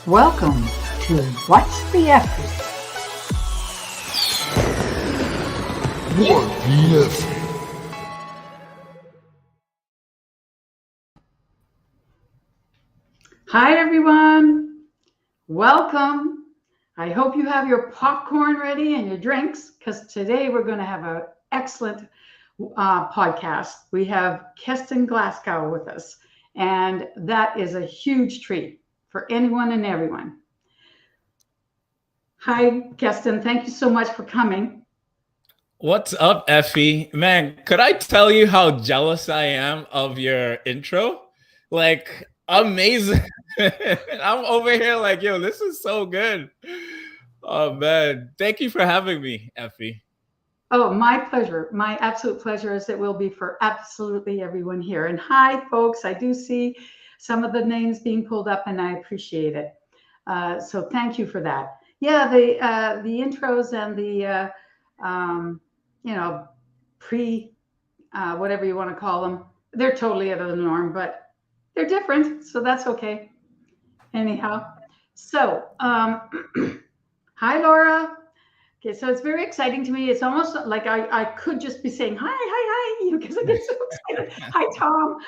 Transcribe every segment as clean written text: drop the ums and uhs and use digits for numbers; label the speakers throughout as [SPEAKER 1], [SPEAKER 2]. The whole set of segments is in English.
[SPEAKER 1] Welcome to What's the Effort?
[SPEAKER 2] What the F?
[SPEAKER 1] Hi, everyone. Welcome. I hope you have your popcorn ready and your drinks because today we're going to have an excellent podcast. We have Keston Glasgow with us, and that is a huge treat for anyone and everyone. Hi, Keston. Thank you so much for coming.
[SPEAKER 3] What's up, Effie? Man, could I tell you how jealous I am of your intro? Like, amazing. I'm over here like, yo, this is so good. Oh, man. Thank you for having me, Effie.
[SPEAKER 1] Oh, my pleasure. My absolute pleasure, as it will be for absolutely everyone here. And hi, folks. I do see some of the names being pulled up, and I appreciate it. So thank you for that. Yeah, the intros and the you know pre whatever you want to call them, they're totally out of the norm, but they're different, so that's okay. Anyhow, so hi, Laura. Okay, so it's very exciting to me. It's almost like I could just be saying hi, because I get so excited. Hi, Tom.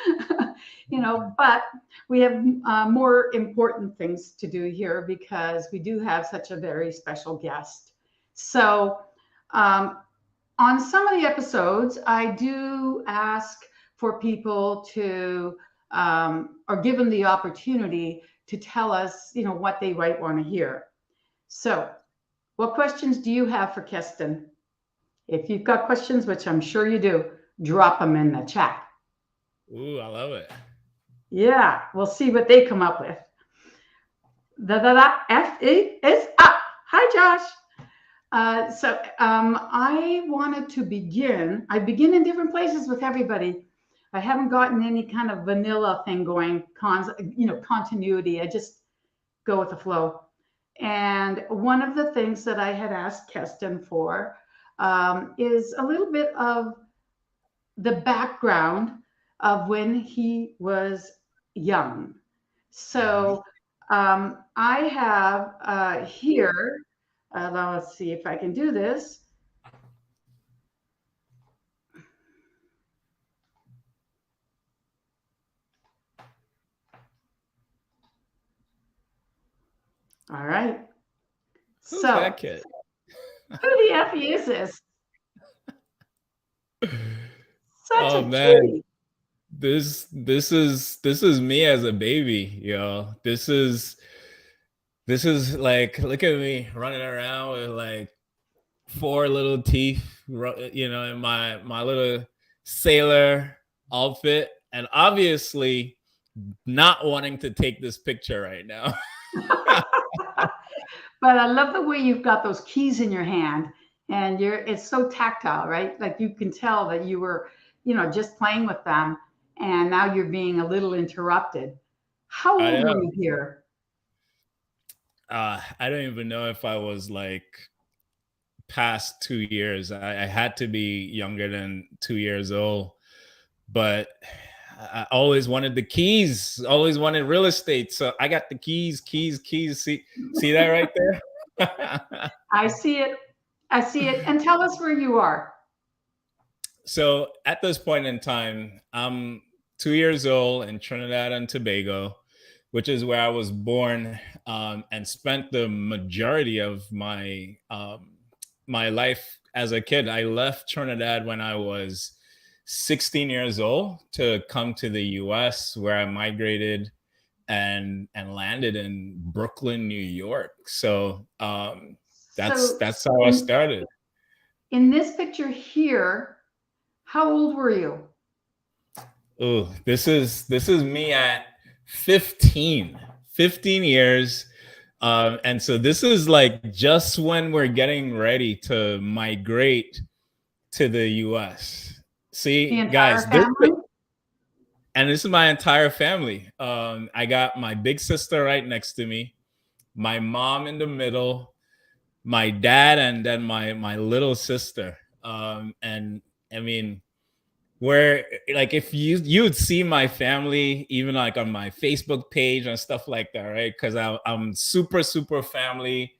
[SPEAKER 1] But we have more important things to do here because we do have such a very special guest. So, on some of the episodes, I do ask for people to, or give them the opportunity to tell us, what they might want to hear. So, what questions do you have for Keston? If you've got questions, which I'm sure you do, drop them in the chat.
[SPEAKER 3] Ooh, I love it.
[SPEAKER 1] Yeah, we'll see what they come up with. F-E is up. Hi, Josh. I wanted to begin. I begin in different places with everybody. I haven't gotten any kind of vanilla thing going, continuity. I just go with the flow. And one of the things that I had asked Keston for is a little bit of the background of when he was young. So I have here, let's see if I can do this. All right.
[SPEAKER 3] Who's that kid?
[SPEAKER 1] Who the F is this? Such a
[SPEAKER 3] Man.
[SPEAKER 1] cutie.
[SPEAKER 3] This is me as a baby, yo. This is like, look at me running around with like 4 little teeth, in my little sailor outfit, and obviously not wanting to take this picture right now.
[SPEAKER 1] But I love the way you've got those keys in your hand, and it's so tactile, right? Like you can tell that you were, just playing with them, and now you're being a little interrupted. How old were you here?
[SPEAKER 3] I don't even know if I was like past 2 years. I had to be younger than 2 years old, but I always wanted the keys, always wanted real estate. So I got the keys. See that right there?
[SPEAKER 1] I see it. And tell us where you are.
[SPEAKER 3] So at this point in time, I'm 2 years old in Trinidad and Tobago, which is where I was born, and spent the majority of my life as a kid. I left Trinidad when I was 16 years old to come to the US, where I migrated and landed in Brooklyn, New York. So that's how I started.
[SPEAKER 1] In this picture here, how old were you?
[SPEAKER 3] Oh, this is me at 15 years. And so this is like just when we're getting ready to migrate to the US. See, guys, this is my entire family. I got my big sister right next to me, my mom in the middle, my dad, and then my little sister. And I mean, where like if you would see my family even like on my Facebook page and stuff like that, right? Because I'm super family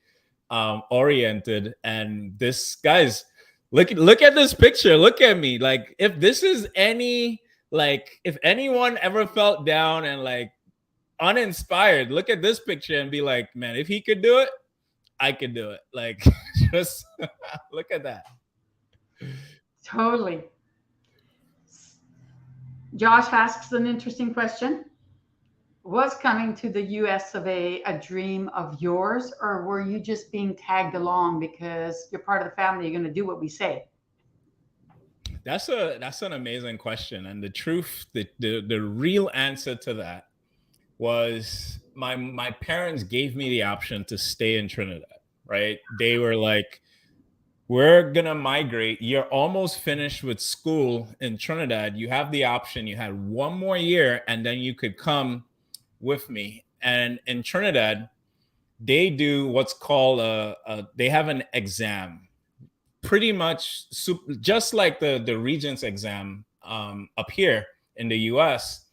[SPEAKER 3] oriented, and this guys, look at this picture, look at me. Like if this is any, like if anyone ever felt down and like uninspired, look at this picture and be like, man, if he could do it, I could do it. Like just look at that.
[SPEAKER 1] Totally. Josh asks an interesting question. Was coming to the US of a dream of yours, or were you just being tagged along because you're part of the family, you're going to do what we say?
[SPEAKER 3] That's an amazing question. And the truth, the real answer to that was my parents gave me the option to stay in Trinidad, right? They were like, we're gonna migrate. You're almost finished with school in Trinidad. You have the option. You had one more year, and then you could come with me. And in Trinidad, they do what's called they have an exam, pretty much just like the Regents exam up here in the US.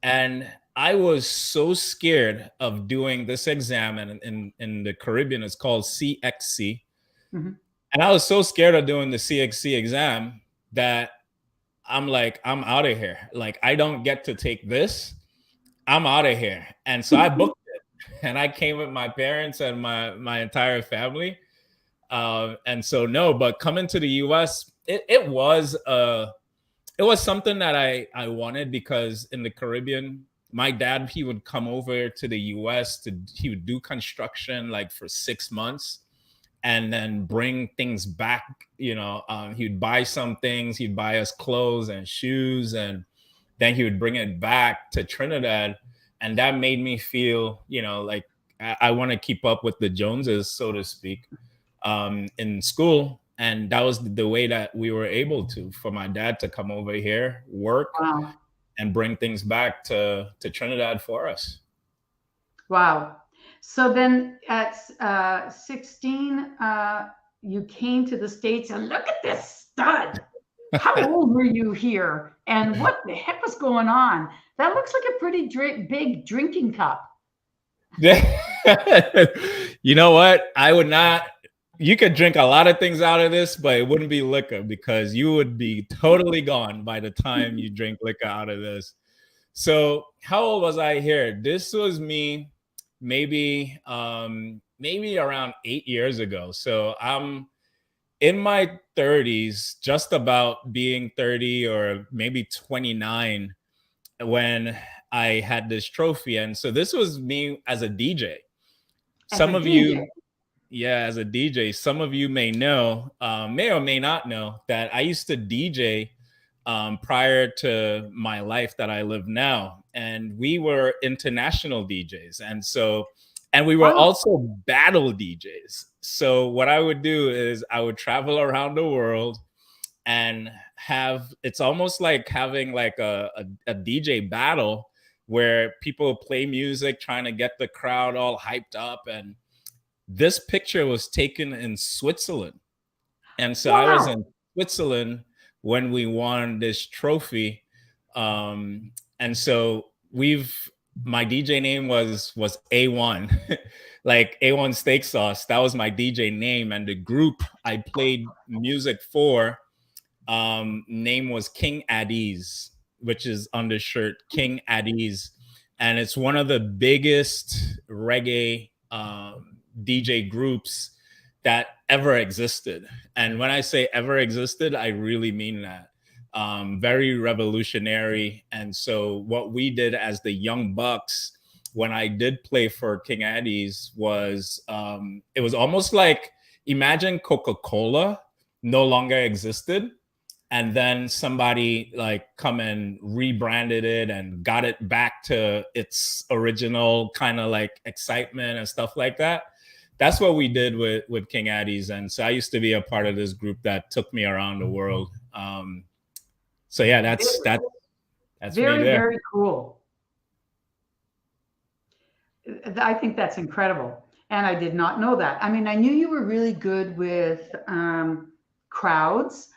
[SPEAKER 3] And I was so scared of doing this exam, and in the Caribbean, it's called CXC.
[SPEAKER 1] Mm-hmm.
[SPEAKER 3] And I was so scared of doing the CXC exam that I'm like, I'm out of here. Like, I don't get to take this. I'm out of here. And so I booked it, and I came with my parents and my entire family. And so no, but coming to the US, it was something that I wanted, because in the Caribbean, my dad, he would come over to the US he would do construction like for 6 months and then bring things back. He'd buy some things, he'd buy us clothes and shoes, and then he would bring it back to Trinidad. And that made me feel, like I want to keep up with the Joneses, so to speak, in school. And that was the way that we were able to, for my dad to come over here, work,
[SPEAKER 1] Wow.
[SPEAKER 3] and bring things back to Trinidad for us.
[SPEAKER 1] Wow. So then at 16, you came to the States, and look at this stud. How old were you here? And what the heck was going on? That looks like a pretty big drinking cup.
[SPEAKER 3] You know what? I would not. You could drink a lot of things out of this, but it wouldn't be liquor, because you would be totally gone by the time you drink liquor out of this. So how old was I here? This was me maybe around 8 years ago. So I'm in my 30s, just about being 30 or maybe 29, when I had this trophy. And so this was me as a DJ. Some of you, yeah, as a DJ, some of you may know, may or may not know, that I used to DJ prior to my life that I live now. And we were international DJs. And we were also battle DJs. So what I would do is I would travel around the world and it's almost like having like a DJ battle, where people play music, trying to get the crowd all hyped up. And this picture was taken in Switzerland. And so I was in Switzerland when we won this trophy. And so my DJ name was A1, like A1 steak sauce. That was my DJ name. And the group I played music for, name was King Addies, which is on the shirt, King Addies. And it's one of the biggest reggae DJ groups that ever existed. And when I say ever existed, I really mean that. Very revolutionary. And so what we did as the Young Bucks, when I did play for King Addies, was it was almost like, imagine Coca-Cola no longer existed, and then somebody like come and rebranded it and got it back to its original kind of like excitement and stuff like that. That's what we did with King Addies. And so I used to be a part of this group that took me around the world. So yeah, that's
[SPEAKER 1] very,
[SPEAKER 3] me there.
[SPEAKER 1] very cool. I think that's incredible. And I did not know that. I mean, I knew you were really good with crowds,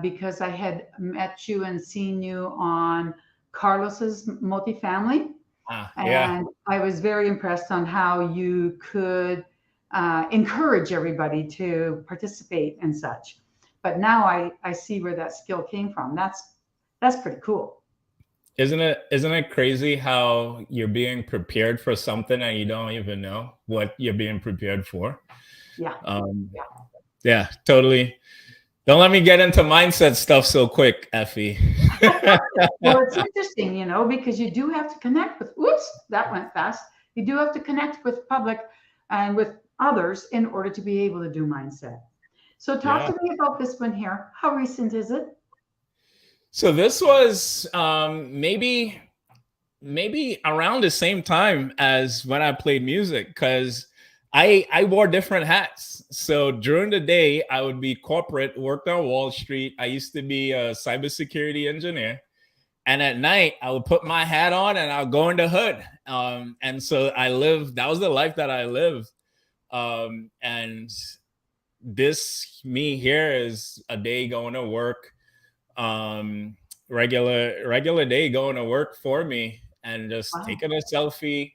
[SPEAKER 1] because I had met you and seen you on Carlos's multifamily.
[SPEAKER 3] Yeah.
[SPEAKER 1] And I was very impressed on how you could encourage everybody to participate and such. But now I see where that skill came from. That's pretty cool.
[SPEAKER 3] Isn't it crazy how you're being prepared for something and you don't even know what you're being prepared for?
[SPEAKER 1] Yeah.
[SPEAKER 3] Um,
[SPEAKER 1] Yeah.
[SPEAKER 3] yeah, totally. Don't let me get into mindset stuff so quick, Effie.
[SPEAKER 1] Well, it's interesting, because you do have to connect with, whoops, that went fast. You do have to connect with public and with others in order to be able to do mindset. So talk
[SPEAKER 3] Yeah.
[SPEAKER 1] to me about this one here. How recent is it?
[SPEAKER 3] So this was maybe around the same time as when I played music, because I wore different hats. So during the day, I would be corporate, worked on Wall Street. I used to be a cybersecurity engineer. And at night, I would put my hat on and I'll go in the hood. And so that was the life that I lived. And this me here is a day going to work, um, regular day going to work for me and just
[SPEAKER 1] Wow.
[SPEAKER 3] taking a selfie.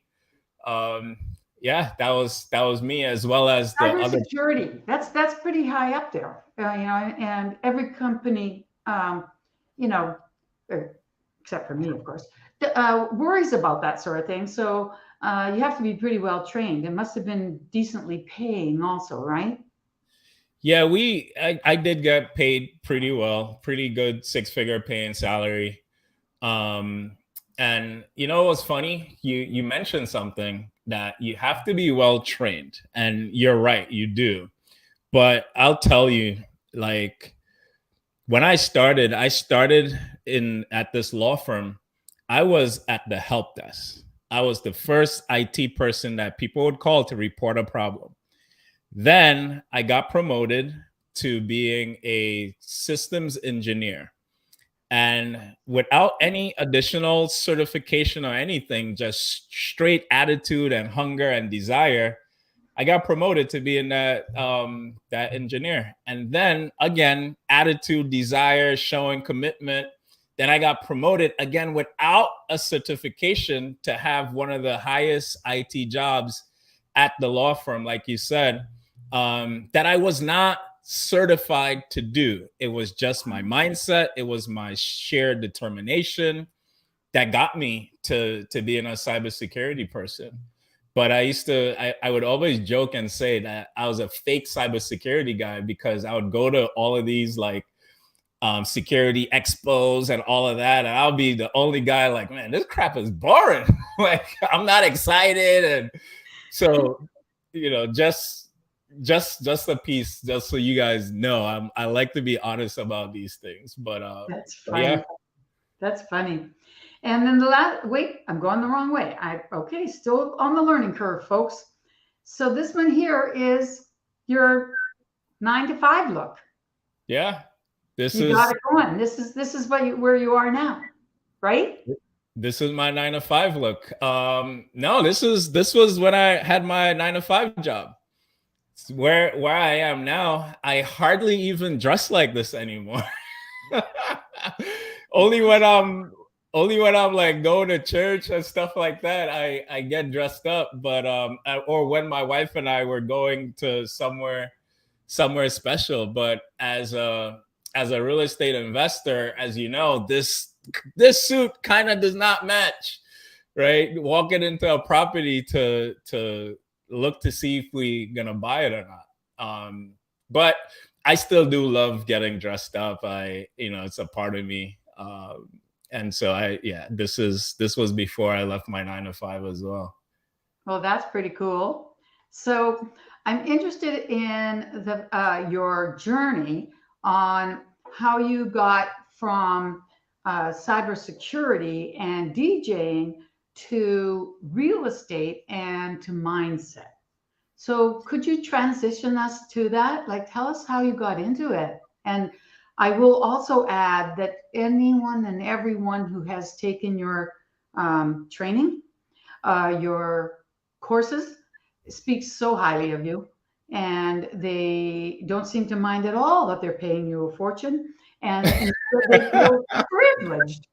[SPEAKER 3] Um, yeah, that was me, as well as the other.
[SPEAKER 1] Cybersecurity, that's pretty high up there, and every company, you know, uh, except for me, of course, worries about that sort of thing. So you have to be pretty well trained. It must have been decently paying, also, right?
[SPEAKER 3] Yeah, I did get paid pretty well, pretty good six-figure paying salary. Um, and you know what's funny? You mentioned something that you have to be well trained, and you're right, you do. But I'll tell you, like when I started in at this law firm. I was at the help desk. I was the first IT person that people would call to report a problem. Then I got promoted to being a systems engineer. And without any additional certification or anything, just straight attitude and hunger and desire, I got promoted to being that engineer. And then again, attitude, desire, showing commitment. Then I got promoted again without a certification to have one of the highest IT jobs at the law firm, like you said, that I was not certified to do. It was just my mindset. It was my sheer determination that got me to being a cybersecurity person. But I would always joke and say that I was a fake cybersecurity guy, because I would go to all of these like security expos and all of that, and I'll be the only guy like, man, this crap is boring. Like, I'm not excited. And so, just a piece, just so you guys know, I like to be honest about these things.
[SPEAKER 1] That's
[SPEAKER 3] But yeah.
[SPEAKER 1] funny. That's funny. And then the last, wait, I'm going the wrong way. Okay, still on the learning curve, folks. So this one here is your 9 to 5 look.
[SPEAKER 3] Yeah. This
[SPEAKER 1] You
[SPEAKER 3] is
[SPEAKER 1] got it going. This is where you are now, right?
[SPEAKER 3] this is my 9 to 5 look. No, this was when I had my 9 to 5 job. Where I am now, I hardly even dress like this anymore. only when I'm only when I'm like going to church and stuff like that, I get dressed up. But or when my wife and I were going to somewhere special. But as a real estate investor, as you know, this suit kind of does not match, right? Walking into a property to look to see if we gonna buy it or not. But I still do love getting dressed up. It's a part of me. And so this was before I left my 9 to 5 as well.
[SPEAKER 1] Well, that's pretty cool. So I'm interested in your journey on how you got from cybersecurity and DJing to real estate and to mindset. So could you transition us to that? Like, tell us how you got into it. And I will also add that anyone and everyone who has taken your training, your courses, speaks so highly of you. and they don't seem to mind at all that they're paying you a fortune, and instead they feel privileged.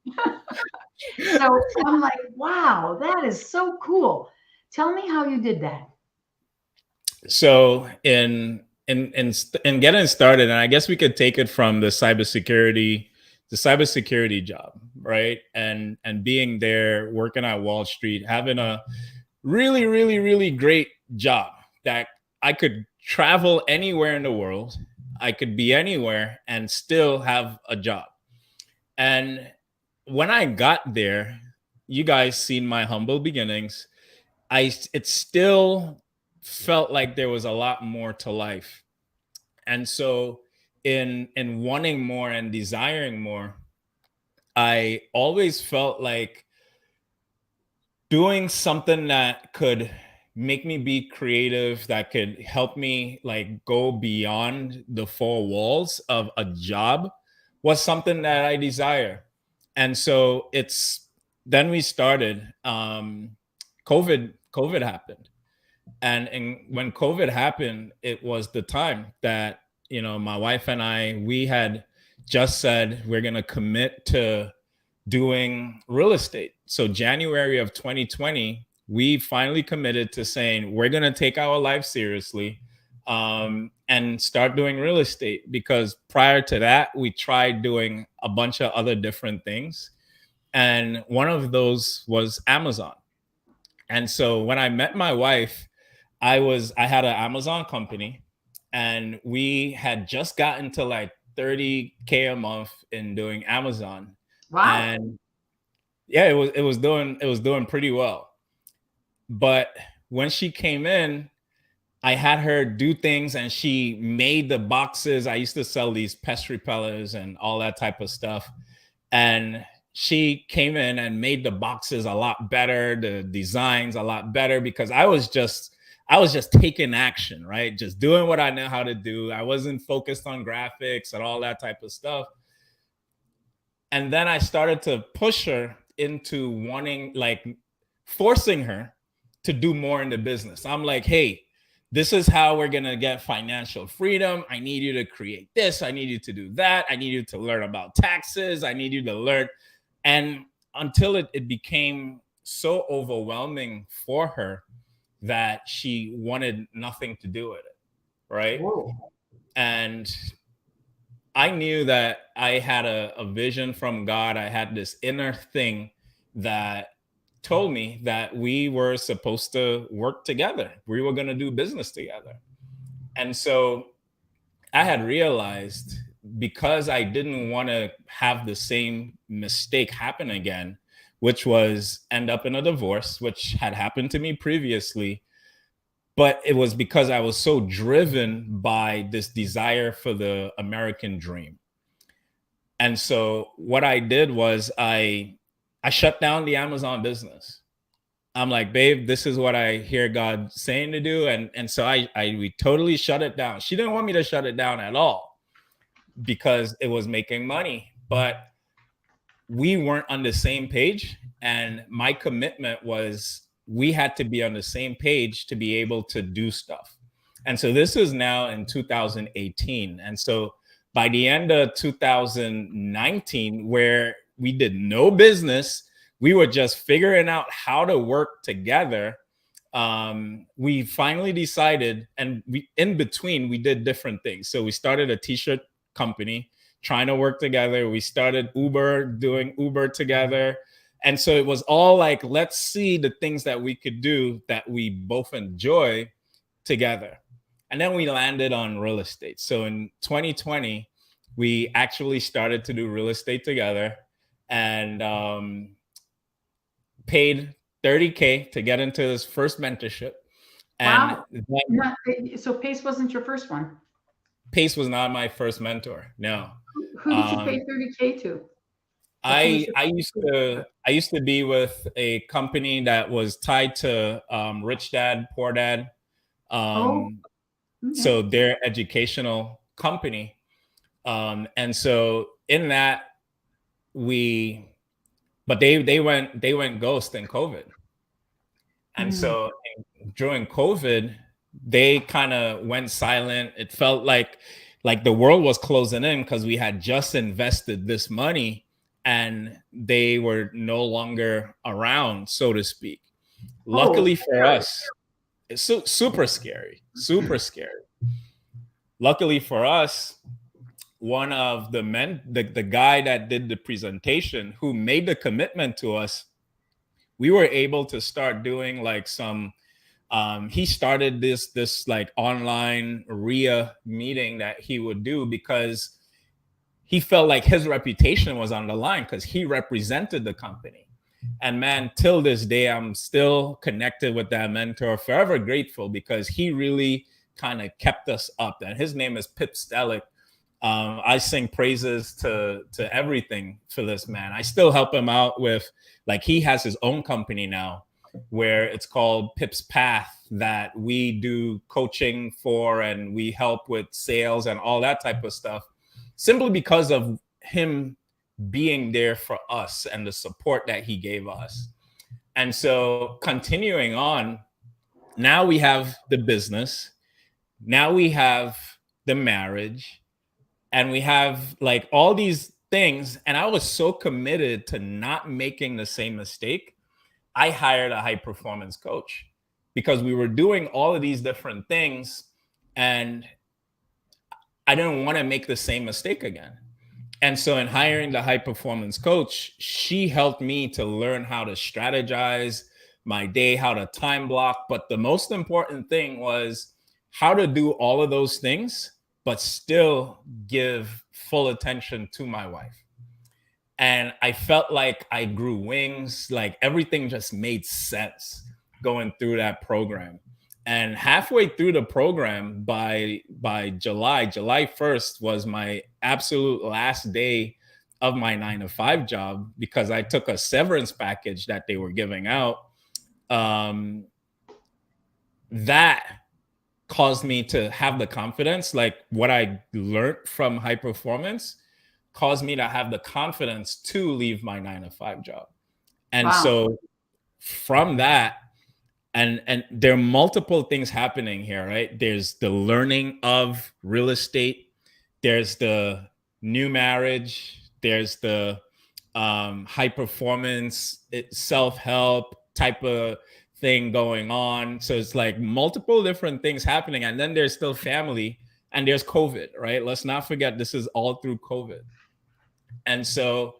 [SPEAKER 1] So I'm like, wow, that is so cool. Tell me how you did that.
[SPEAKER 3] So in getting started, and I guess we could take it from the cybersecurity job, right? And being there, working at Wall Street, having a really, really, really great job that I could travel anywhere in the world. I could be anywhere and still have a job. And when I got there, you guys seen my humble beginnings. It still felt like there was a lot more to life. And so in wanting more and desiring more, I always felt like doing something that could make me be creative, that could help me like go beyond the four walls of a job, was something that I desire. And so it's then we started. COVID happened, and when COVID happened, it was the time that my wife and we had just said we're going to commit to doing real estate. So January of 2020, we finally committed to saying we're going to take our life seriously, and start doing real estate, because prior to that we tried doing a bunch of other different things, and one of those was Amazon. And so when I met my wife, I had an Amazon company, and we had just gotten to like 30K a month in doing Amazon.
[SPEAKER 1] Wow.
[SPEAKER 3] And yeah, it was doing pretty well. But when she came in, I had her do things, and she made the boxes. I used to sell these pest repellers and all that type of stuff. And she came in and made the boxes a lot better, the designs a lot better, because I was just taking action, right? Just doing what I know how to do. I wasn't focused on graphics and all that type of stuff. And then I started to push her into wanting, like, forcing her to do more in the business. I'm like, hey, this is how we're going to get financial freedom. I need you to create this. I need you to do that. I need you to learn about taxes. I need you to learn. And until it became so overwhelming for her that she wanted nothing to do with it. Right.
[SPEAKER 1] Whoa.
[SPEAKER 3] And I knew that I had a vision from God. I had this inner thing that told me that we were supposed to work together. We were going to do business together. And so I had realized, because I didn't want to have the same mistake happen again, which was end up in a divorce, which had happened to me previously. But it was because I was so driven by this desire for the American dream. And so what I did was I shut down the Amazon business. I'm like, babe, this is what I hear God saying to do. And so we totally shut it down. She didn't want me to shut it down at all, because it was making money, but we weren't on the same page. And my commitment was we had to be on the same page to be able to do stuff. And so this is now in 2018. And so by the end of 2019, where we did no business, we were just figuring out how to work together. We finally decided, and in between, we did different things. So we started a t-shirt company, trying to work together. We started doing Uber together. And so it was all like, let's see the things that we could do that we both enjoy together. And then we landed on real estate. So in 2020, we actually started to do real estate together, and paid 30K to get into this first mentorship. And
[SPEAKER 1] Wow.
[SPEAKER 3] then
[SPEAKER 1] So Pace wasn't your first one.
[SPEAKER 3] Pace was not my first mentor. No.
[SPEAKER 1] Who did you pay
[SPEAKER 3] Um,
[SPEAKER 1] 30K to? Like, who was
[SPEAKER 3] I
[SPEAKER 1] your
[SPEAKER 3] I used to I used to be with a company that was tied to Rich Dad Poor Dad,
[SPEAKER 1] Oh,
[SPEAKER 3] um,
[SPEAKER 1] okay.
[SPEAKER 3] so their educational company, and so in that we, but they went ghost in COVID, and
[SPEAKER 1] Mm.
[SPEAKER 3] so during COVID they kind of went silent. It felt like the world was closing in because we had just invested this money and they were no longer around, so to speak.
[SPEAKER 1] Oh,
[SPEAKER 3] Luckily for us, it's super scary, super scary. Luckily for us, one of the men, the guy that did the presentation, who made the commitment to us, we were able to start doing like some he started this like online RIA meeting that he would do because he felt like his reputation was on the line because he represented the company. And man, till this day, I'm still connected with that mentor, forever grateful because he really kind of kept us up. And his name is Pip Stellick. I sing praises to everything for this man. I still help him out with, like, he has his own company now where it's called Pip's Path, that we do coaching for and we help with sales and all that type of stuff, simply because of him being there for us and the support that he gave us. And so continuing on, now we have the business, now we have the marriage, and we have like all these things. And I was so committed to not making the same mistake. I hired a high performance coach because we were doing all of these different things and I didn't want to make the same mistake again. And so in hiring the high performance coach, she helped me to learn how to strategize my day, how to time block. But the most important thing was how to do all of those things, but still give full attention to my wife. And I felt like I grew wings, like everything just made sense going through that program. And halfway through the program, by July 1st was my absolute last day of my 9-to-5 job because I took a severance package that they were giving out. That caused me to have the confidence, like what I learned from high performance caused me to have the confidence to leave my 9-to-5 job. And
[SPEAKER 1] wow.
[SPEAKER 3] so from that, and there are multiple things happening here, right? There's the learning of real estate, there's the new marriage, there's the high performance self-help type of thing going on. So it's like multiple different things happening. And then there's still family and there's COVID, right? Let's not forget this is all through COVID. And so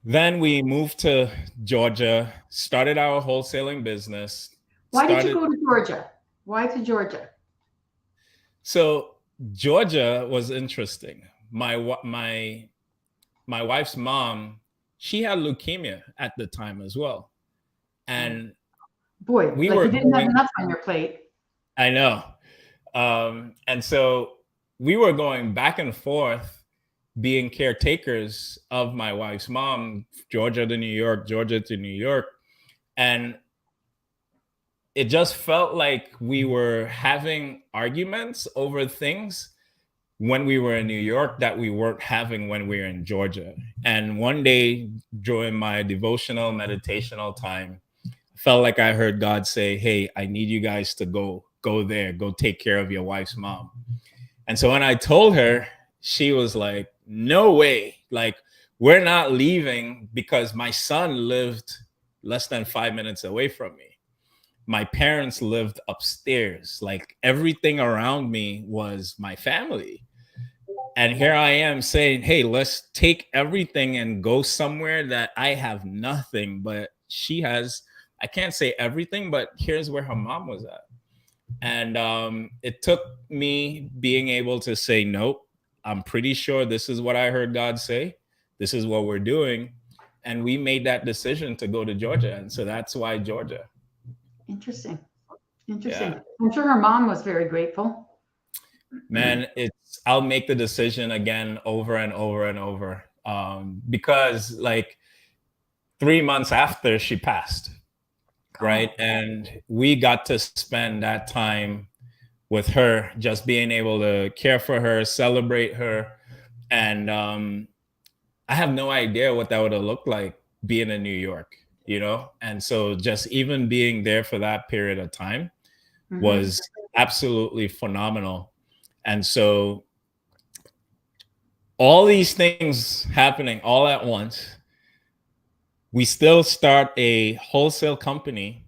[SPEAKER 3] then we moved to Georgia, started our wholesaling business.
[SPEAKER 1] Why did you go to Georgia? Why to Georgia?
[SPEAKER 3] So Georgia was interesting. My wife's mom, she had leukemia at the time as well. And
[SPEAKER 1] boy,
[SPEAKER 3] we
[SPEAKER 1] like
[SPEAKER 3] were
[SPEAKER 1] you didn't have enough on your plate.
[SPEAKER 3] I know. And so we were going back and forth being caretakers of my wife's mom, Georgia to New York, Georgia to New York. And it just felt like we were having arguments over things when we were in New York that we weren't having when we were in Georgia. And one day during my devotional meditational time, I felt like I heard God say, hey, I need you guys to go there, go take care of your wife's mom. And so when I told her, she was like, no way. Like, we're not leaving because my son lived less than 5 minutes away from me. My parents lived upstairs. Like, everything around me was my family. And here I am saying, hey, let's take everything and go somewhere that I have nothing, but she has, I can't say everything, but here's where her mom was at. And it took me being able to say, nope, I'm pretty sure this is what I heard God say. This is what we're doing. And we made that decision to go to Georgia. And so that's why Georgia.
[SPEAKER 1] Interesting. Yeah.
[SPEAKER 3] Yeah.
[SPEAKER 1] I'm sure her mom was very grateful.
[SPEAKER 3] Man, I'll make the decision again over and over and over. Because like 3 months after she passed, right? And we got to spend that time with her, just being able to care for her, celebrate her. And I have no idea what that would have looked like being in New York, you know? And so just even being there for that period of time
[SPEAKER 1] Mm-hmm.
[SPEAKER 3] was absolutely phenomenal. And so all these things happening all at once, we still start a wholesale company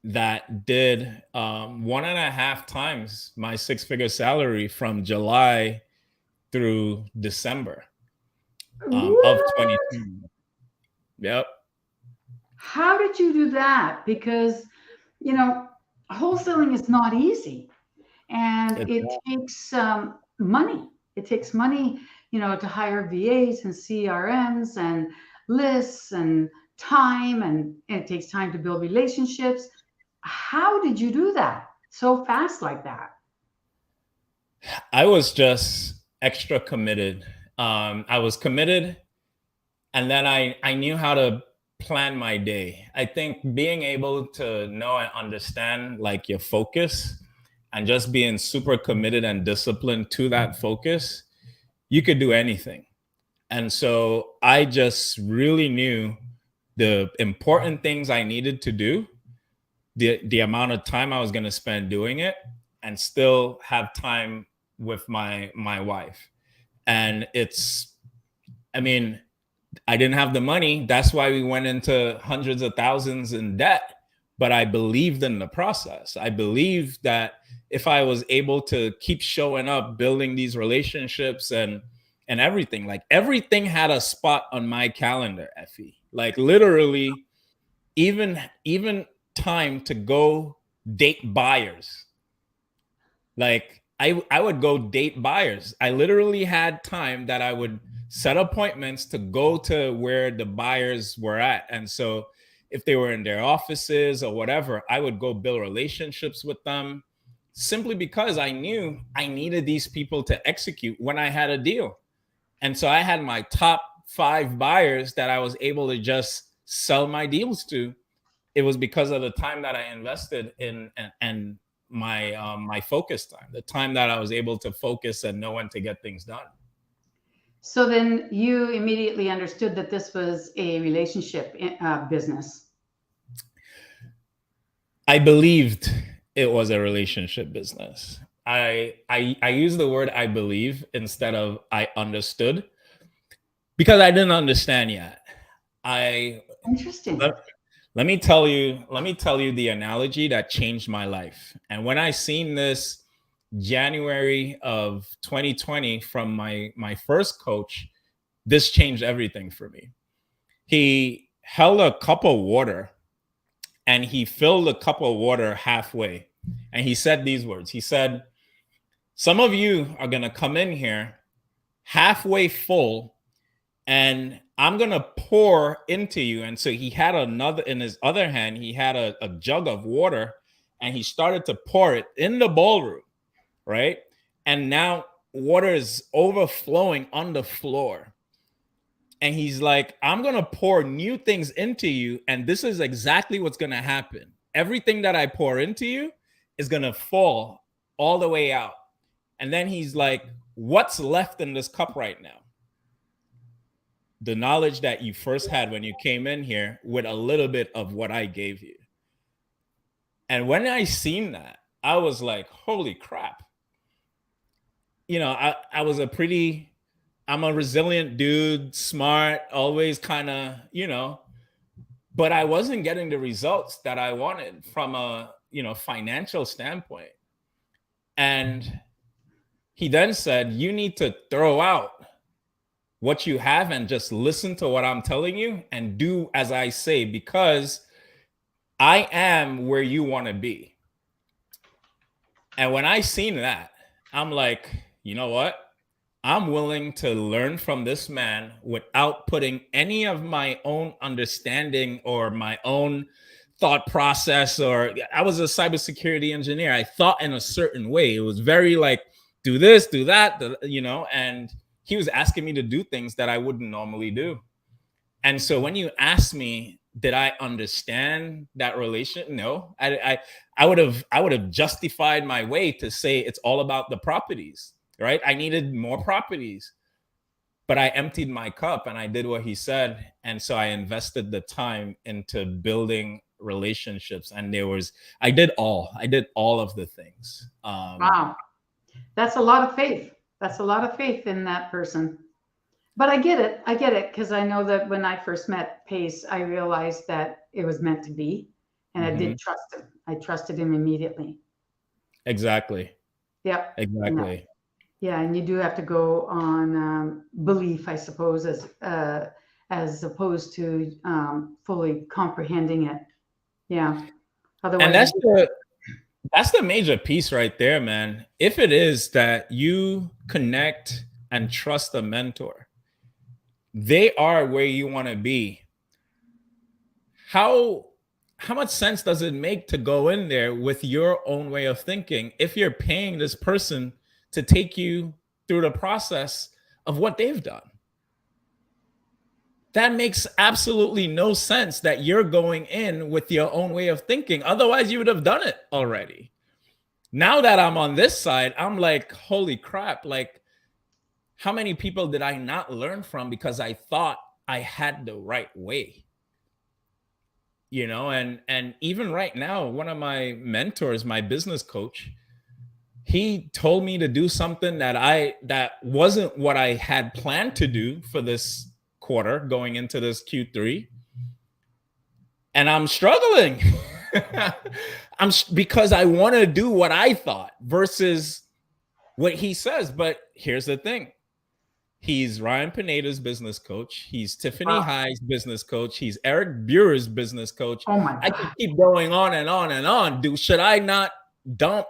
[SPEAKER 3] that did 1.5 times my six-figure salary from July through December of
[SPEAKER 1] What?
[SPEAKER 3] 2020. Yep.
[SPEAKER 1] How did you do that? Because, you know, wholesaling is not easy, and
[SPEAKER 3] It's
[SPEAKER 1] it takes money. It takes money, to hire VAs and CRMs and lists and time, and it takes time to build relationships. How did you do that so fast like that?
[SPEAKER 3] I was just extra committed. I was committed, and then I knew how to plan my day. I think being able to know and understand like your focus and just being super committed and disciplined to that focus, you could do anything. And so I just really knew the important things I needed to do, the amount of time I was going to spend doing it, and still have time with my wife. And it's, I mean, I didn't have the money. That's why we went into hundreds of thousands in debt. But I believed in the process. I believed that if I was able to keep showing up, building these relationships and everything, like everything had a spot on my calendar, Effie. Like literally, even time to go date buyers. Like I would go date buyers. I literally had time that I would set appointments to go to where the buyers were at. And so if they were in their offices or whatever, I would go build relationships with them simply because I knew I needed these people to execute when I had a deal. And so I had my top 5 buyers that I was able to just sell my deals to. It was because of the time that I invested in and my focus time, the time that I was able to focus and know when to get things done.
[SPEAKER 1] So then you immediately understood that this was a relationship business.
[SPEAKER 3] I believed it was a relationship business. I use the word I believe instead of I understood because I didn't understand yet. I
[SPEAKER 1] Interesting.
[SPEAKER 3] let, let me tell you the analogy that changed my life. And when I seen this January of 2020 from my first coach, this changed everything for me. He held a cup of water and he filled the cup of water halfway. And he said these words. He said, some of you are going to come in here halfway full and I'm going to pour into you. And so he had another, in his other hand, he had a jug of water and he started to pour it in the ballroom, right? And now water is overflowing on the floor. And he's like, I'm going to pour new things into you. And this is exactly what's going to happen. Everything that I pour into you is going to fall all the way out. And then he's like, what's left in this cup right now? The knowledge that you first had when you came in here with a little bit of what I gave you. And when I seen that, I was like, holy crap. I was I'm a resilient dude, smart, always kind of, but I wasn't getting the results that I wanted from a, financial standpoint. And he then said, you need to throw out what you have and just listen to what I'm telling you and do as I say, because I am where you want to be. And when I seen that, I'm like, you know what? I'm willing to learn from this man without putting any of my own understanding or my own thought process. Or I was a cybersecurity engineer. I thought in a certain way. It was very like, do this, do that, and he was asking me to do things that I wouldn't normally do. And so when you ask me, did I understand that relation? No, I would have justified my way to say it's all about the properties, right? I needed more properties, but I emptied my cup and I did what he said. And so I invested the time into building relationships, and I did all of the things.
[SPEAKER 1] Wow. That's a lot of faith. That's a lot of faith in that person. But I get it. I get it because I know that when I first met Pace, I realized that it was meant to be, and I did trust him. I trusted him immediately.
[SPEAKER 3] Exactly.
[SPEAKER 1] Yep.
[SPEAKER 3] Exactly.
[SPEAKER 1] Yeah, and you do have to go on belief, I suppose, as opposed to fully comprehending it. Yeah. Otherwise,
[SPEAKER 3] And that's the major piece right there, man. If it is that you connect and trust a mentor, they are where you want to be. How much sense does it make to go in there with your own way of thinking if you're paying this person to take you through the process of what they've done? That makes absolutely no sense that you're going in with your own way of thinking. Otherwise, you would have done it already. Now that I'm on this side, I'm like, holy crap. Like, how many people did I not learn from because I thought I had the right way? You know, and even right now, one of my mentors, my business coach, he told me to do something that wasn't what I had planned to do for this quarter going into this Q3. And I'm struggling. Because I want to do what I thought versus what he says. But here's the thing. He's Ryan Pineda's business coach. He's Tiffany High's business coach. He's Eric Bure's business coach.
[SPEAKER 1] oh my
[SPEAKER 3] I
[SPEAKER 1] God.
[SPEAKER 3] can keep going on and on and on. Should I not dump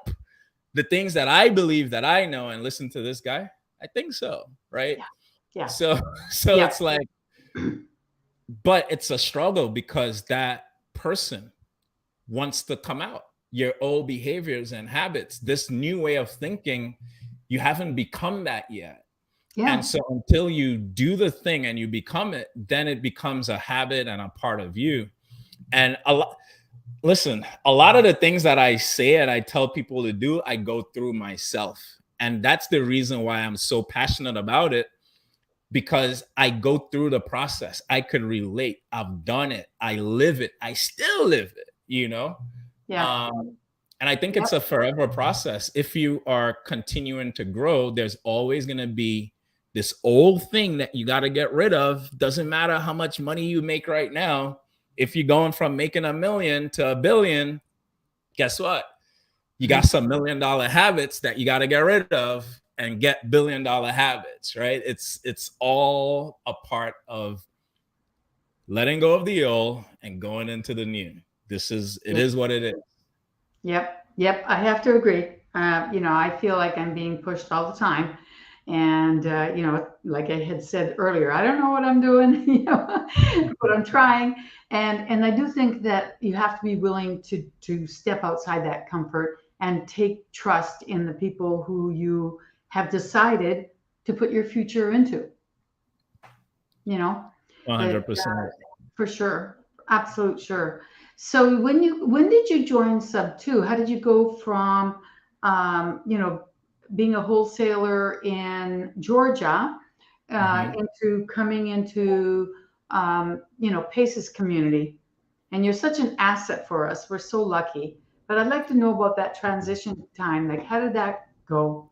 [SPEAKER 3] the things that I believe that I know and listen to this guy? I think so, right?
[SPEAKER 1] Yeah.
[SPEAKER 3] So it's like, but it's a struggle because that person wants to come out. Your old behaviors and habits, this new way of thinking, you haven't become that yet.
[SPEAKER 1] Yeah.
[SPEAKER 3] And so until you do the thing and you become it, then it becomes a habit and a part of you. And a lot of the things that I say and I tell people to do, I go through myself. And that's the reason why I'm so passionate about it, because I go through the process. I could relate. I've done it. I live it. I still live it, you know?
[SPEAKER 1] Yeah.
[SPEAKER 3] And I think it's a forever process. If you are continuing to grow, there's always going to be this old thing that you got to get rid of. Doesn't matter how much money you make right now. If you're going from making $1 million to $1 billion, guess what? You got some $1 million habits that you got to get rid of and get $1 billion habits, right? It's all a part of letting go of the old and going into the new. It is what it is.
[SPEAKER 1] Yep. I have to agree. I feel like I'm being pushed all the time. And, like I had said earlier, I don't know what I'm doing, but I'm trying. And I do think that you have to be willing to step outside that comfort and take trust in the people who you have decided to put your future into,
[SPEAKER 3] 100%.
[SPEAKER 1] For sure. Absolute sure. So when did you join Sub 2? How did you go from, being a wholesaler in Georgia into coming into, Pace's community? And you're such an asset for us. We're so lucky. But I'd like to know about that transition time. Like, how did that go?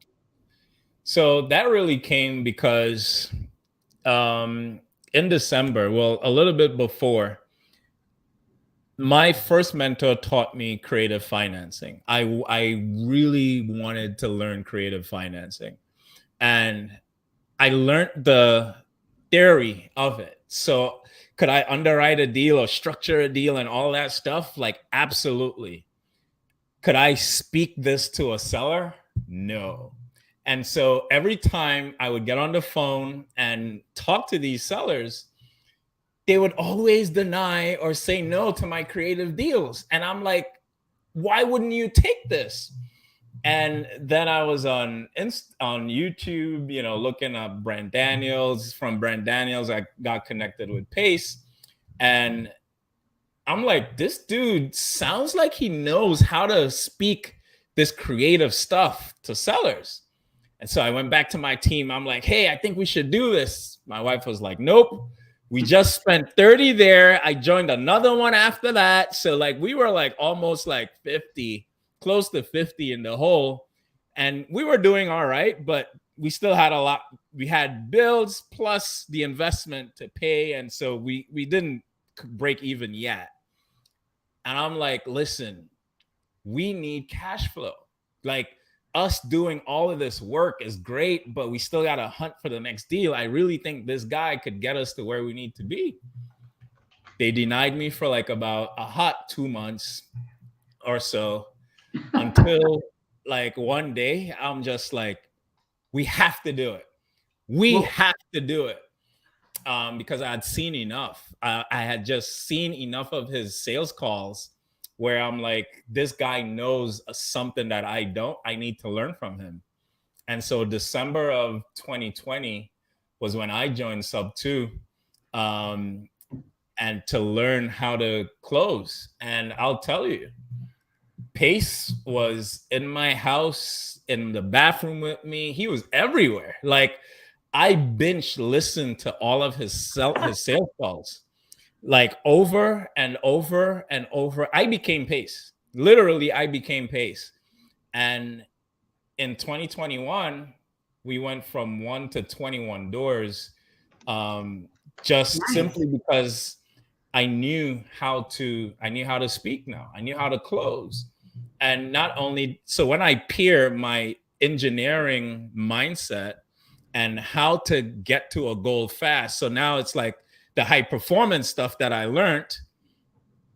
[SPEAKER 3] So that really came because in December, well, a little bit before, my first mentor taught me creative financing. I really wanted to learn creative financing, and I learned the theory of it. So could I underwrite a deal or structure a deal and all that stuff? Like, absolutely. Could I speak this to a seller? No. And so every time I would get on the phone and talk to these sellers, they would always deny or say no to my creative deals. And I'm like, why wouldn't you take this? And then I was on YouTube, looking up Brand Daniels. From Brand Daniels, I got connected with Pace. And I'm like, this dude sounds like he knows how to speak this creative stuff to sellers. And so I went back to my team. I'm like, hey, I think we should do this. My wife was like, nope, We just spent 30 there. I joined another one after that. So like we were like almost like 50, close to 50 in the hole. And we were doing all right, but we still had a lot. We had bills plus the investment to pay. And so we didn't break even yet. And I'm like, listen, we need cash flow. Like us doing all of this work is great, but we still got to hunt for the next deal. I really think this guy could get us to where we need to be. They denied me for like about a hot 2 months or so until like one day I'm just like, we have to do it. We have to do it. Because I had seen enough. I had just seen enough of his sales calls where I'm like, this guy knows something that I don't. I need to learn from him. And so December of 2020 was when I joined Sub 2, and to learn how to close. And I'll tell you, Pace was in my house, in the bathroom with me. He was everywhere. Like I binge listened to all of his sales calls, like over and over and over. I became Pace. Literally, I became Pace. And in 2021, we went from 1 to 21 doors, just simply because I knew how to speak now. I knew how to close. And not only so, when I pair my engineering mindset and how to get to a goal fast. So now it's like the high performance stuff that I learned,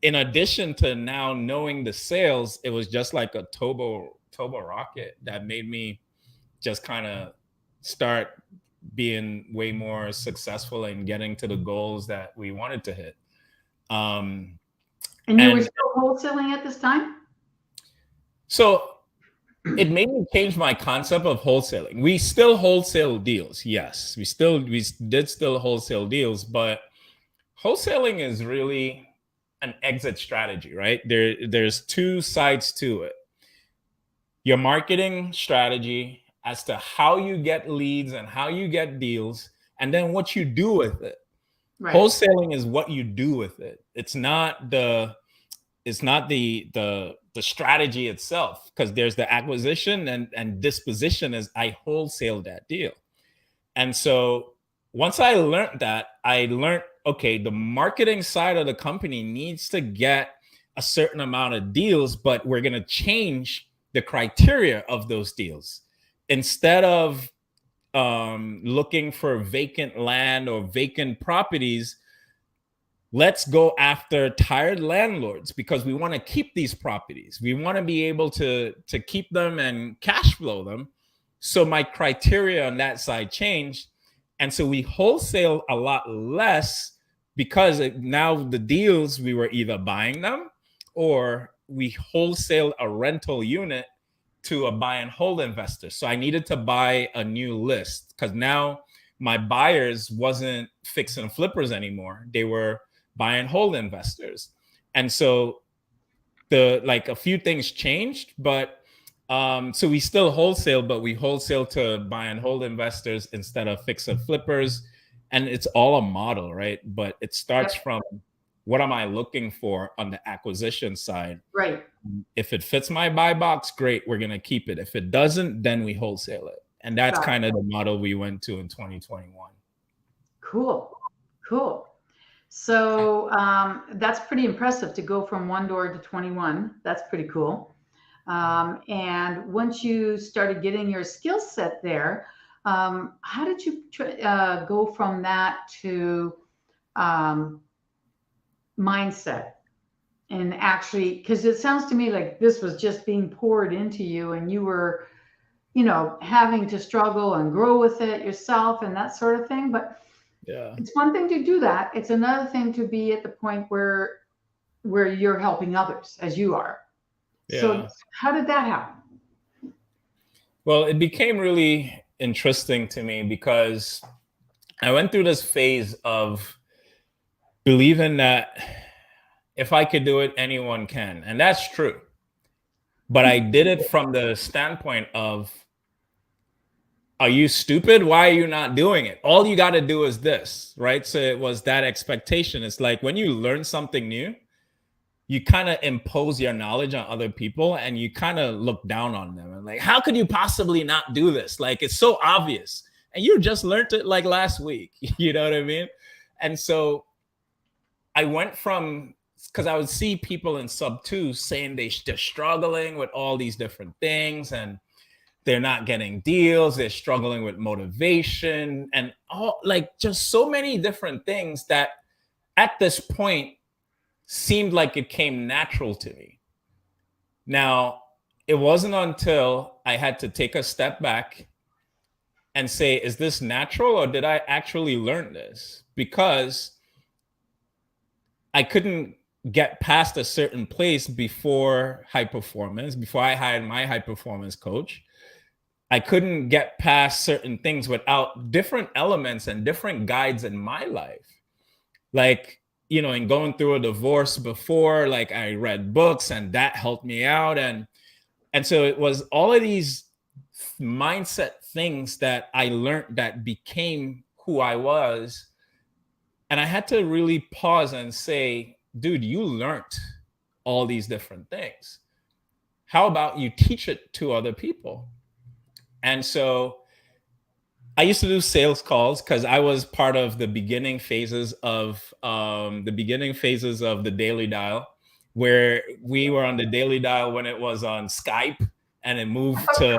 [SPEAKER 3] in addition to now knowing the sales, it was just like a turbo rocket that made me just kind of start being way more successful in getting to the goals that we wanted to hit.
[SPEAKER 1] And you were still wholesaling at this time?
[SPEAKER 3] So it made me change my concept of wholesaling. We still wholesale deals. Yes, we did still wholesale deals, but wholesaling is really an exit strategy, right? There's two sides to it. Your marketing strategy as to how you get leads and how you get deals, and then what you do with it. Right. Wholesaling is what you do with it. It's not the strategy itself, because there's the acquisition and disposition as I wholesale that deal. And so once I learned that, okay, the marketing side of the company needs to get a certain amount of deals, but we're going to change the criteria of those deals. Instead of looking for vacant land or vacant properties, let's go after tired landlords, because we want to keep these properties. We want to be able to keep them and cash flow them. So my criteria on that side changed. And so we wholesale a lot less, because now the deals, we were either buying them or we wholesale a rental unit to a buy and hold investor. So I needed to buy a new list, because now my buyers wasn't fix and flippers anymore. They were buy and hold investors. And so a few things changed, but so we still wholesale, but we wholesale to buy and hold investors instead of fix and flippers. And it's all a model, right? But it starts from, what am I looking for on the acquisition side? Right. If it fits my buy box, great, we're going to keep it. If it doesn't, then we wholesale it. And that's kind of the model we went to in 2021. Cool.
[SPEAKER 1] So that's pretty impressive to go from 1 door to 21. That's pretty cool. And once you started getting your skill set there, how did you go from that to mindset? And actually, because it sounds to me like this was just being poured into you, and you were, having to struggle and grow with it yourself and that sort of thing. But yeah, it's one thing to do that. It's another thing to be at the point where you're helping others, as you are. Yeah. So how did that happen?
[SPEAKER 3] Well, it became really interesting to me because I went through this phase of believing that if I could do it, anyone can. And that's true. But I did it from the standpoint of, are you stupid? Why are you not doing it? All you got to do is this, right? So it was that expectation. It's like when you learn something new, you kind of impose your knowledge on other people and you kind of look down on them and like, how could you possibly not do this? Like, it's so obvious. And you just learned it like last week. You know what I mean? And so I went from, because I would see people in sub two saying they're struggling with all these different things and they're not getting deals, they're struggling with motivation and all, like, just so many different things that at this point seemed like it came natural to me. Now, it wasn't until I had to take a step back and say, is this natural or did I actually learn this? Because I couldn't get past a certain place before high performance, before I hired my high performance coach. I couldn't get past certain things without different elements and different guides in my life. Like, you know, in going through a divorce before, like I read books and that helped me out. And so it was all of these mindset things that I learned that became who I was. And I had to really pause and say, dude, you learned all these different things. How about you teach it to other people? And so I used to do sales calls because I was part of the beginning phases of the Daily Dial, where we were on the Daily Dial when it was on Skype, and it moved to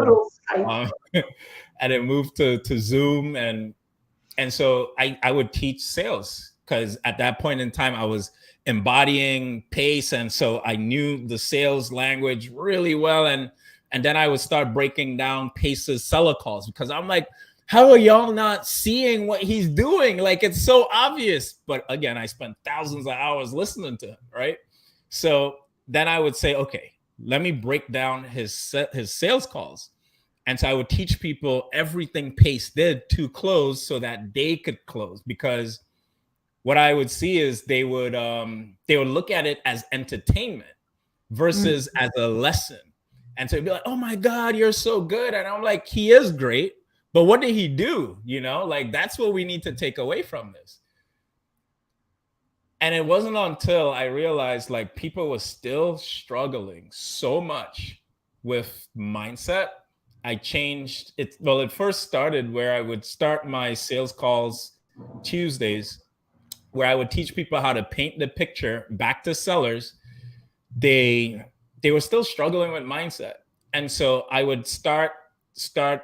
[SPEAKER 3] Zoom, and so I would teach sales because at that point in time I was embodying pace, and so I knew the sales language really well, and then I would start breaking down Pace's seller calls because I'm like, how are y'all not seeing what he's doing? Like, it's so obvious. But again, I spent thousands of hours listening to him, right? So then I would say, okay, let me break down his sales calls. And so I would teach people everything Pace did to close so that they could close. Because what I would see is they would look at it as entertainment versus as a lesson. And so it'd be like, oh my God, you're so good. And I'm like, he is great. But what did he do? You know, like, that's what we need to take away from this. And it wasn't until I realized like people were still struggling so much with mindset. I changed it. Well, it first started where I would start my sales calls Tuesdays, where I would teach people how to paint the picture back to sellers. They were still struggling with mindset. And so I would start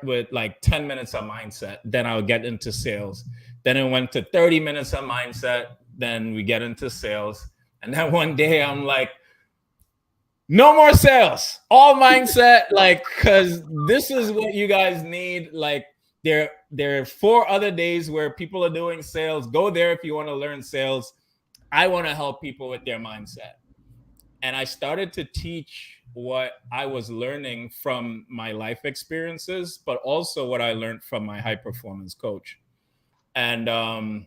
[SPEAKER 3] with like 10 minutes of mindset. Then I would get into sales. Then it went to 30 minutes of mindset. Then we get into sales. And then one day I'm like, no more sales, all mindset, like, because this is what you guys need. Like, there are 4 other days where people are doing sales. Go there if you want to learn sales. I want to help people with their mindset. And I started to teach what I was learning from my life experiences, but also what I learned from my high performance coach. And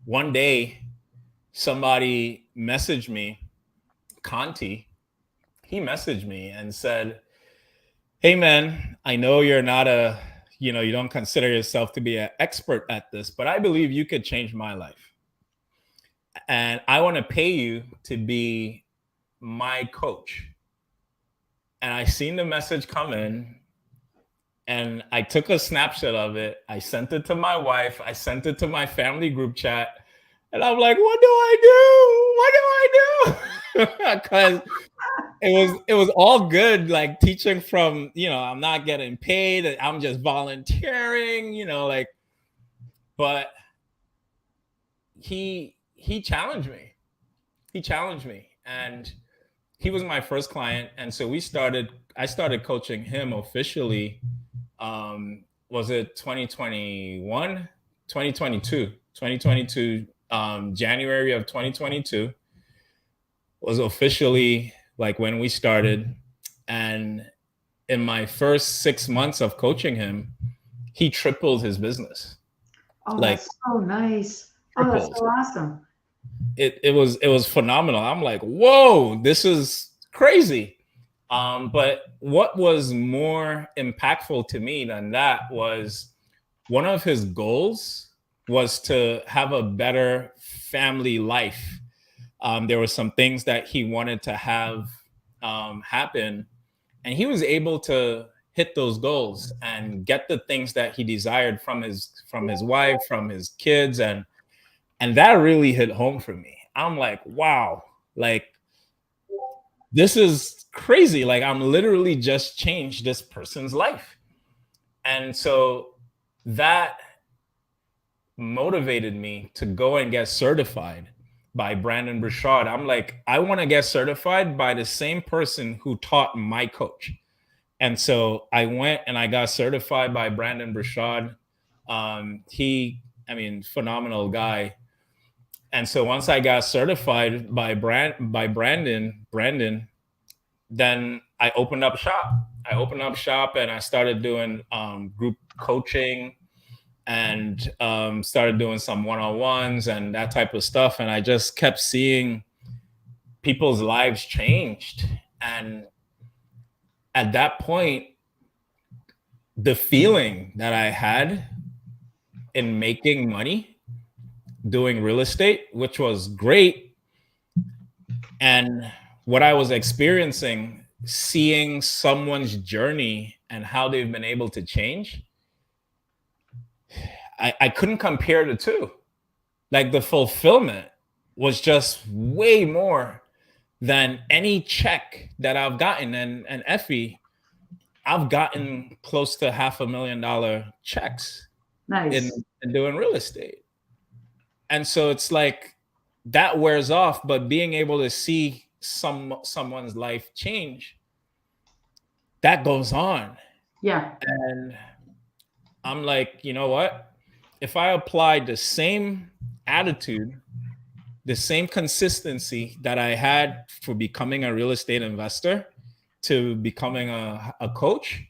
[SPEAKER 3] one day, somebody messaged me, Conti. He messaged me and said, hey man, I know you're not you don't consider yourself to be an expert at this, but I believe you could change my life. And I want to pay you to be my coach. And I seen the message come in and I took a snapshot of it. I sent it to my wife. I sent it to my family group chat. And I'm like, what do I do? Because it was all good, like teaching from, I'm not getting paid. I'm just volunteering, like, but he challenged me. And he was my first client. And so I started coaching him officially. Was it 2021? 2022, January of 2022 was officially like when we started. And in my first 6 months of coaching him, he tripled his business.
[SPEAKER 1] Oh, like, that's so nice. Tripled. Oh, that's so awesome.
[SPEAKER 3] It was phenomenal. I'm like, whoa, this is crazy. But what was more impactful to me than that was one of his goals was to have a better family life. There were some things that he wanted to have happen, and he was able to hit those goals and get the things that he desired from his wife, from his kids, and that really hit home for me. I'm like, wow, like this is crazy. Like I'm literally just changed this person's life. And so that motivated me to go and get certified by Brandon Burchard. I'm like, I want to get certified by the same person who taught my coach. And so I went and I got certified by Brandon Burchard. I mean, phenomenal guy. And so once I got certified by Brandon, then I opened up shop. I opened up shop and I started doing group coaching and started doing some one-on-ones and that type of stuff. And I just kept seeing people's lives changed. And at that point, the feeling that I had in making money doing real estate, which was great, and what I was experiencing, seeing someone's journey and how they've been able to change, I couldn't compare the two. Like the fulfillment was just way more than any check that I've gotten. And Effie, I've gotten close to $500,000 checks
[SPEAKER 1] Nice.
[SPEAKER 3] in doing real estate. And so it's like that wears off, but being able to see someone's life change, that goes on.
[SPEAKER 1] Yeah.
[SPEAKER 3] And I'm like, you know what? If I applied the same attitude, the same consistency that I had for becoming a real estate investor to becoming a coach,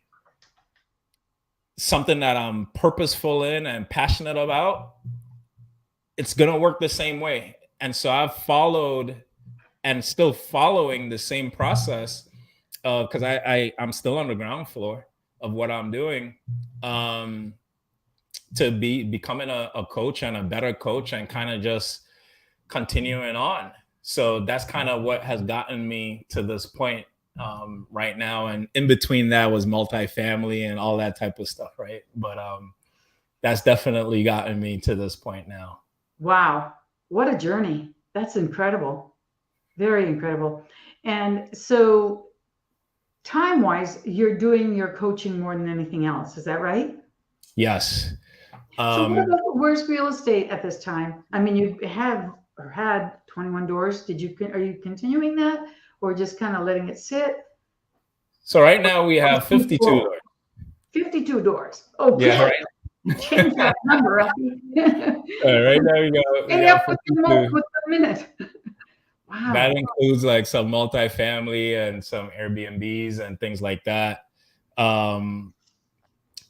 [SPEAKER 3] something that I'm purposeful in and passionate about, it's going to work the same way. And so I've followed and still following the same process because I'm still on the ground floor of what I'm doing. To be becoming a coach and a better coach and kind of just continuing on. So that's kind of what has gotten me to this point right now. And in between that was multifamily and all that type of stuff, right? But that's definitely gotten me to this point now.
[SPEAKER 1] Wow. What a journey. That's incredible. Very incredible. And so time-wise, you're doing your coaching more than anything else. Is that right?
[SPEAKER 3] Yes.
[SPEAKER 1] So what about where's real estate at this time? I mean, you have or had 21 doors. Are you continuing that or just kind of letting it sit?
[SPEAKER 3] So right now we have 52 doors.
[SPEAKER 1] 52 doors. Oh,
[SPEAKER 3] yeah,
[SPEAKER 1] good. Right. Change that number.
[SPEAKER 3] Right now we got,
[SPEAKER 1] with the minute. Wow.
[SPEAKER 3] That includes like some multifamily and some Airbnbs and things like that.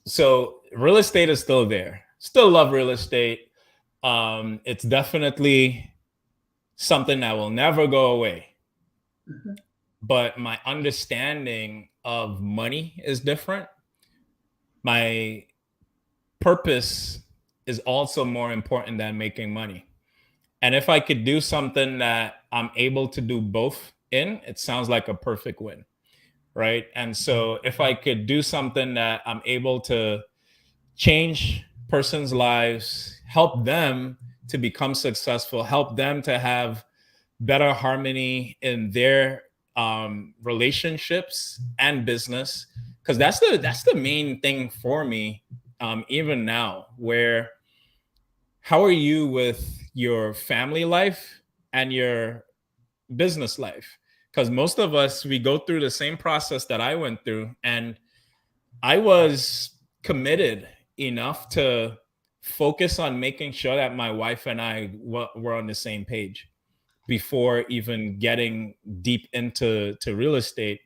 [SPEAKER 3] So real estate is still there. Still love real estate. It's definitely something that will never go away. Mm-hmm. But my understanding of money is different. My purpose is also more important than making money. And if I could do something that I'm able to do both in, it sounds like a perfect win, right? And so if I could do something that I'm able to change person's lives, help them to become successful, help them to have better harmony in their relationships and business, because that's the main thing for me, even now, where how are you with your family life and your business life? Because most of us, we go through the same process that I went through, and I was committed enough to focus on making sure that my wife and I were on the same page before even getting deep into real estate.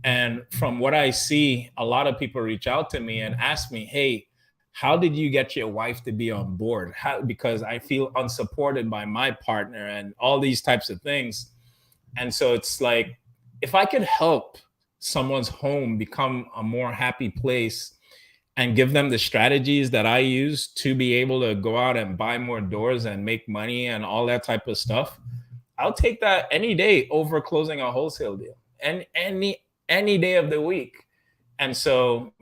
[SPEAKER 3] And from what I see, a lot of people reach out to me and ask me, hey, how did you get your wife to be on board? Because I feel unsupported by my partner and all these types of things. And so it's like, if I could help someone's home become a more happy place and give them the strategies that I use to be able to go out and buy more doors and make money and all that type of stuff, I'll take that any day over closing a wholesale deal, and any day of the week. And so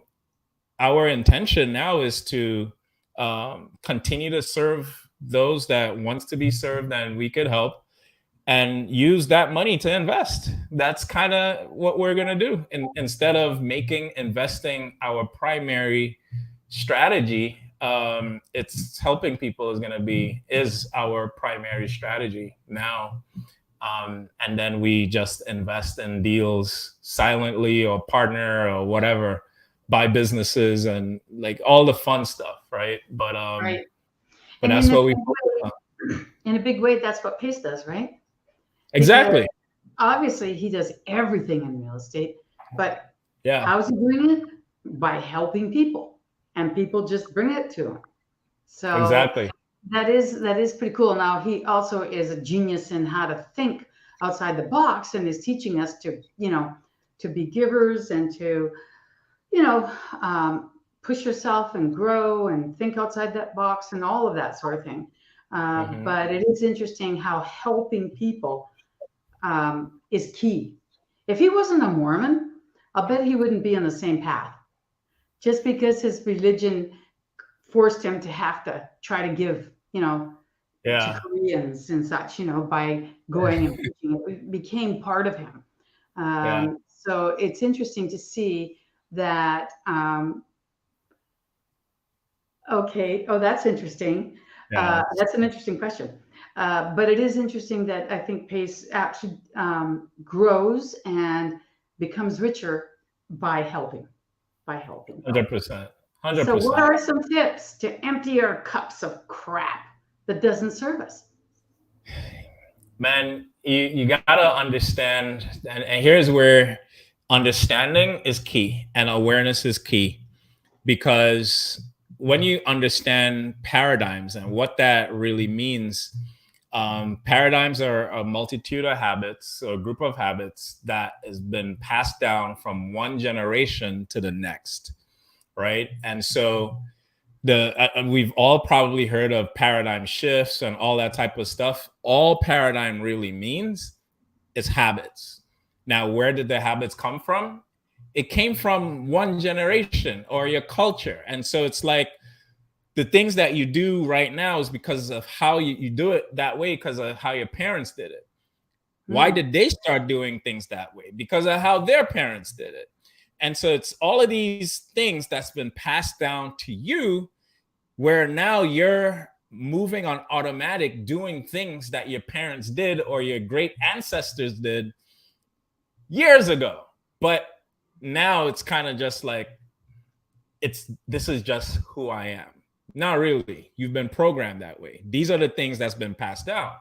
[SPEAKER 3] our intention now is to continue to serve those that wants to be served and we could help, and use that money to invest. That's kind of what we're going to do. Instead of making investing our primary strategy, it's helping people is our primary strategy now. And then we just invest in deals silently or partner or whatever, buy businesses and like all the fun stuff, right? But
[SPEAKER 1] Right.
[SPEAKER 3] but
[SPEAKER 1] And
[SPEAKER 3] that's what we
[SPEAKER 1] in a big way, that's what Pace does, right?
[SPEAKER 3] exactly.
[SPEAKER 1] Because obviously he does everything in real estate, but
[SPEAKER 3] Yeah,
[SPEAKER 1] how's he doing it? By helping people, and people just bring it to him. So
[SPEAKER 3] exactly.
[SPEAKER 1] that is pretty cool. Now he also is a genius in how to think outside the box, and is teaching us to, to be givers and to, you know, push yourself and grow and think outside that box and all of that sort of thing. But it is interesting how helping people is key. If he wasn't a Mormon, I'll bet he wouldn't be on the same path. Just because his religion forced him to have to try to give, to
[SPEAKER 3] Yeah.
[SPEAKER 1] Koreans and such, by going and preaching. It became part of him.
[SPEAKER 3] Yeah.
[SPEAKER 1] So it's interesting to see that. Okay. Oh, that's interesting.
[SPEAKER 3] Yeah.
[SPEAKER 1] That's an interesting question. But it is interesting that I think Pace actually grows and becomes richer by helping.
[SPEAKER 3] 100%.
[SPEAKER 1] So, what
[SPEAKER 3] 100%.
[SPEAKER 1] are some tips to empty our cups of crap that doesn't serve us?
[SPEAKER 3] Man, you gotta understand, and here's where understanding is key and awareness is key, because when you understand paradigms and what that really means, paradigms are a multitude of habits or a group of habits that has been passed down from one generation to the next, right? And so we've all probably heard of paradigm shifts and all that type of stuff. All paradigm really means is habits. Now, where did the habits come from? It came from one generation or your culture. And so it's like the things that you do right now is because of how you do it that way, because of how your parents did it. Why did they start doing things that way? Because of how their parents did it. And so it's all of these things that's been passed down to you, where now you're moving on automatic, doing things that your parents did or your great ancestors did years ago. But now it's kind of just like, this is just who I am. Not really. You've been programmed that way. These are the things that's been passed down.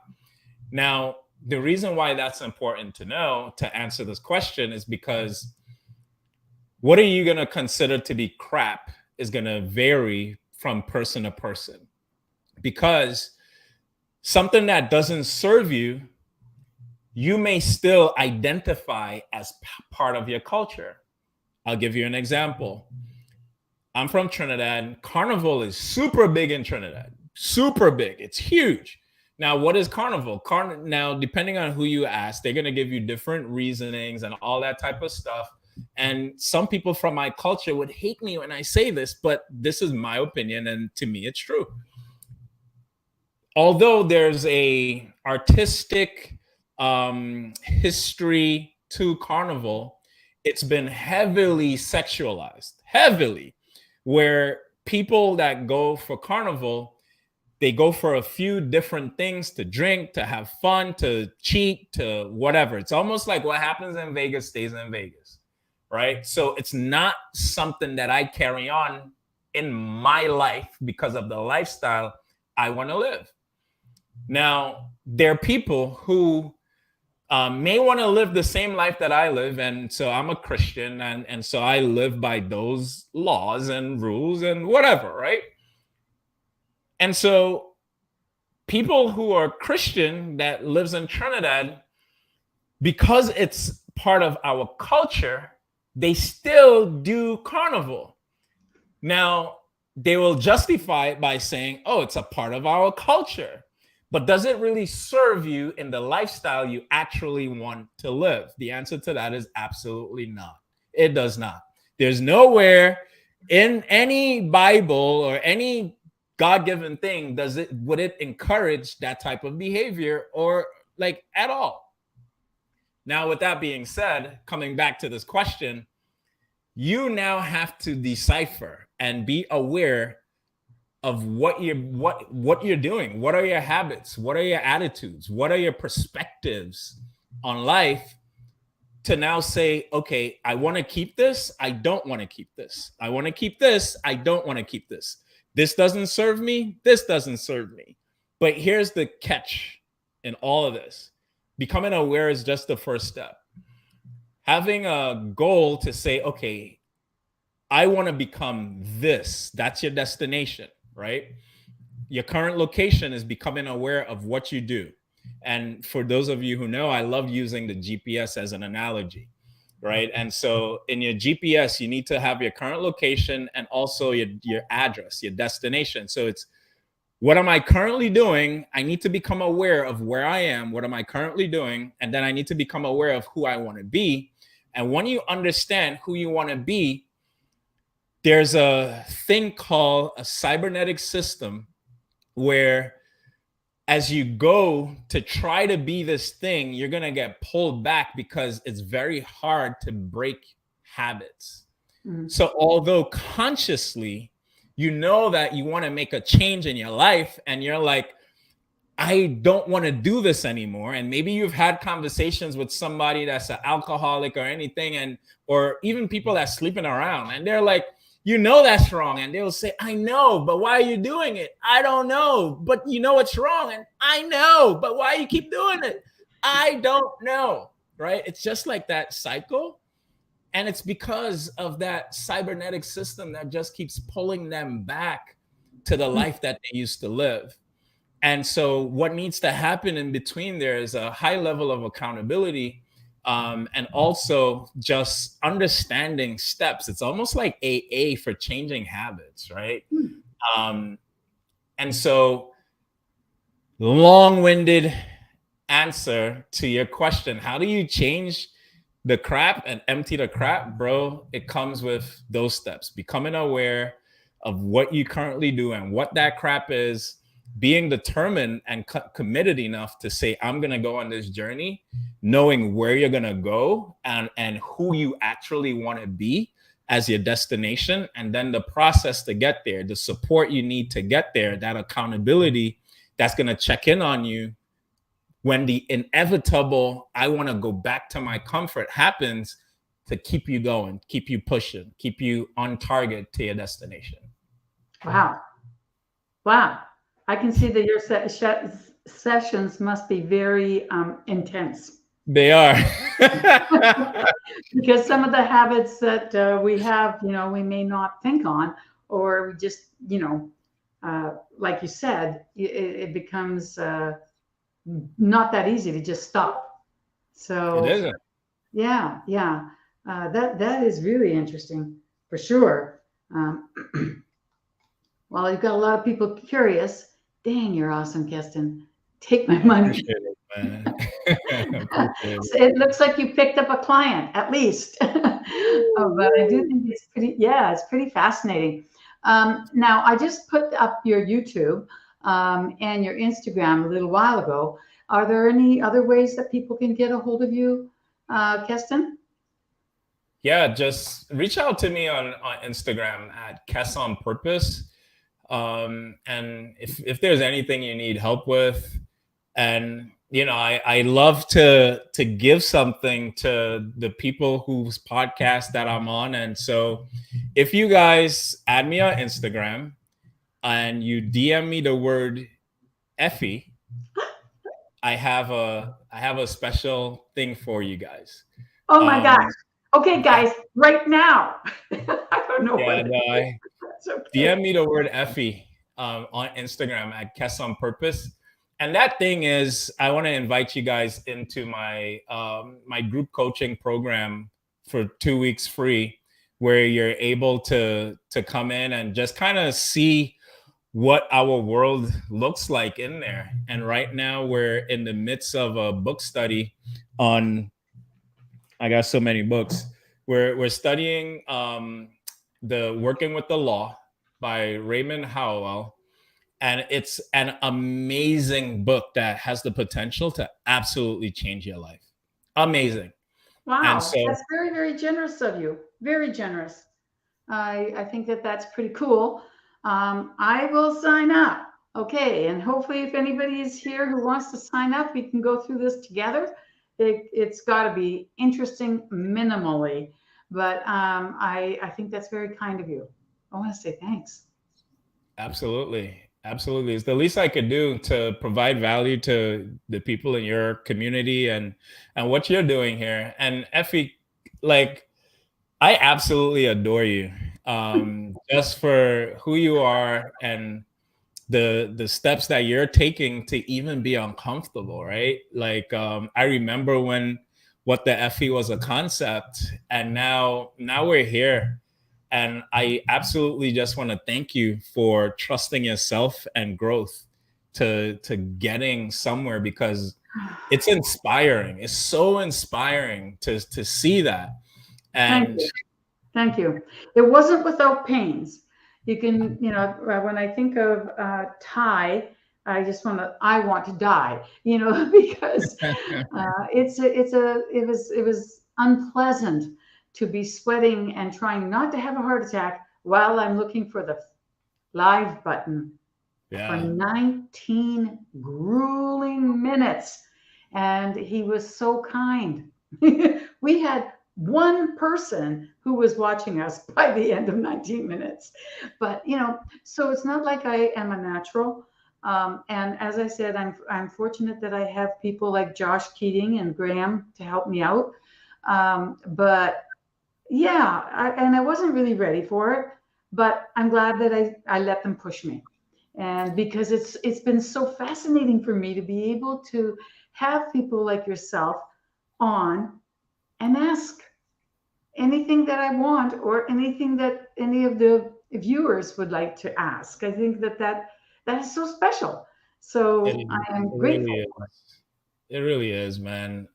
[SPEAKER 3] Now, the reason why that's important to know to answer this question is because what are you going to consider to be crap is going to vary from person to person, because something that doesn't serve you, you may still identify as part of your culture. I'll give you an example. I'm from Trinidad. Carnival is super big in Trinidad. Super big. It's huge. Now, what is Carnival? Now, depending on who you ask, they're going to give you different reasonings and all that type of stuff. And some people from my culture would hate me when I say this, but this is my opinion, and to me, it's true. Although there's a artistic history to Carnival, it's been heavily sexualized, heavily, where people that go for Carnival, they go for a few different things to drink, to have fun, to cheat, to whatever. It's almost like what happens in Vegas stays in Vegas, right? So it's not something that I carry on in my life because of the lifestyle I want to live. Now, there are people who may want to live the same life that I live. And so I'm a Christian, and so I live by those laws and rules and whatever, right? And so people who are Christian that lives in Trinidad, because it's part of our culture, they still do carnival. Now, they will justify it by saying, oh, it's a part of our culture. But does it really serve you in the lifestyle you actually want to live? The answer to that is absolutely not. It does not. There's nowhere in any Bible or any God-given thing would it encourage that type of behavior or like at all. Now, with that being said, coming back to this question, you now have to decipher and be aware of what you're doing. What are your habits? What are your attitudes? What are your perspectives on life to now say, okay, I want to keep this. I don't want to keep this. I want to keep this. I don't want to keep this. This doesn't serve me. This doesn't serve me. But here's the catch in all of this. Becoming aware is just the first step. Having a goal to say, okay, I want to become this. That's your destination, right? Your current location is becoming aware of what you do. And for those of you who know, I love using the GPS as an analogy, right? And so in your GPS, you need to have your current location and also your address, your destination. So it's, what am I currently doing? I need to become aware of where I am. What am I currently doing? And then I need to become aware of who I want to be. And when you understand who you want to be, there's a thing called a cybernetic system where as you go to try to be this thing, you're going to get pulled back because it's very hard to break habits. Mm-hmm. So although consciously, you know that you want to make a change in your life and you're like, I don't want to do this anymore. And maybe you've had conversations with somebody that's an alcoholic or anything, or even people that's sleeping around, and they're like, you know that's wrong. And they'll say, I know, but why are you doing it? I don't know, but you know it's wrong. And I know, but why you keep doing it? I don't know, right? It's just like that cycle. And it's because of that cybernetic system that just keeps pulling them back to the life that they used to live. And so what needs to happen in between there is a high level of accountability, and also just understanding steps. It's almost like AA for changing habits, right? And so long-winded answer to your question, how do you change the crap and empty the crap, bro? It comes with those steps, becoming aware of what you currently do and what that crap is, being determined and committed enough to say, I'm going to go on this journey, knowing where you're going to go and who you actually want to be as your destination. And then the process to get there, the support you need to get there, that accountability that's going to check in on you when the inevitable, I want to go back to my comfort happens, to keep you going, keep you pushing, keep you on target to your destination.
[SPEAKER 1] Wow. Wow. I can see that your sessions must be very intense.
[SPEAKER 3] They are.
[SPEAKER 1] Because some of the habits that we have, we may not think on, or we just, like you said, it becomes not that easy to just stop. So
[SPEAKER 3] it isn't.
[SPEAKER 1] Yeah. That is really interesting for sure. Well, you've got a lot of people curious. Dang, you're awesome, Keston. Take my money. It looks like you picked up a client, at least. But I do think it's pretty fascinating. Now, I just put up your YouTube and your Instagram a little while ago. Are there any other ways that people can get a hold of you, Keston?
[SPEAKER 3] Yeah, just reach out to me on Instagram at Kes on Purpose. And if there's anything you need help with, and I love to give something to the people whose podcast that I'm on. And so if you guys add me on Instagram and you DM me the word Effie, I have a special thing for you guys.
[SPEAKER 1] Oh my gosh. Okay, guys, right now. I don't know what
[SPEAKER 3] okay. DM me the word Effie on Instagram at Kes on Purpose. And that thing is, I want to invite you guys into my my group coaching program for 2 weeks free, where you're able to come in and just kind of see what our world looks like in there. And right now we're in the midst of a book study on, I got so many books. We're studying the Working with the Law by Raymond Howell, and it's an amazing book that has the potential to absolutely change your life. Amazing. And
[SPEAKER 1] Wow,
[SPEAKER 3] so
[SPEAKER 1] that's very, very generous of you. Very generous. I think that that's pretty cool. I will sign up. Okay, and hopefully, if anybody is here who wants to sign up, we can go through this together. It's got to be interesting minimally, but I think that's very kind of you. I want to say thanks.
[SPEAKER 3] absolutely. Absolutely. It's the least I could do to provide value to the people in your community and what you're doing here. And Effie, like, I absolutely adore you. Just for who you are and the steps that you're taking to even be uncomfortable, right? Like, I remember when what the FE was a concept, and now we're here. And I absolutely just want to thank you for trusting yourself and growth to getting somewhere, because it's inspiring. It's so inspiring to see that.
[SPEAKER 1] Thank
[SPEAKER 3] And
[SPEAKER 1] you. Thank you. It wasn't without pains. You can, when I think of Thai, I want to die, because it was unpleasant to be sweating and trying not to have a heart attack while I'm looking for the live button for
[SPEAKER 3] yeah,
[SPEAKER 1] 19 grueling minutes. And he was so kind. We had one person who was watching us by the end of 19 minutes. But, so it's not like I am a natural. And as I said, I'm fortunate that I have people like Josh Keating and Graham to help me out. But yeah, and I wasn't really ready for it, but I'm glad that I let them push me. And because it's been so fascinating for me to be able to have people like yourself on and ask anything that I want or anything that any of the viewers would like to ask. I think that is so special.
[SPEAKER 3] it
[SPEAKER 1] So
[SPEAKER 3] is.
[SPEAKER 1] I am
[SPEAKER 3] It really
[SPEAKER 1] grateful
[SPEAKER 3] is.
[SPEAKER 1] for it.
[SPEAKER 3] It really is, man.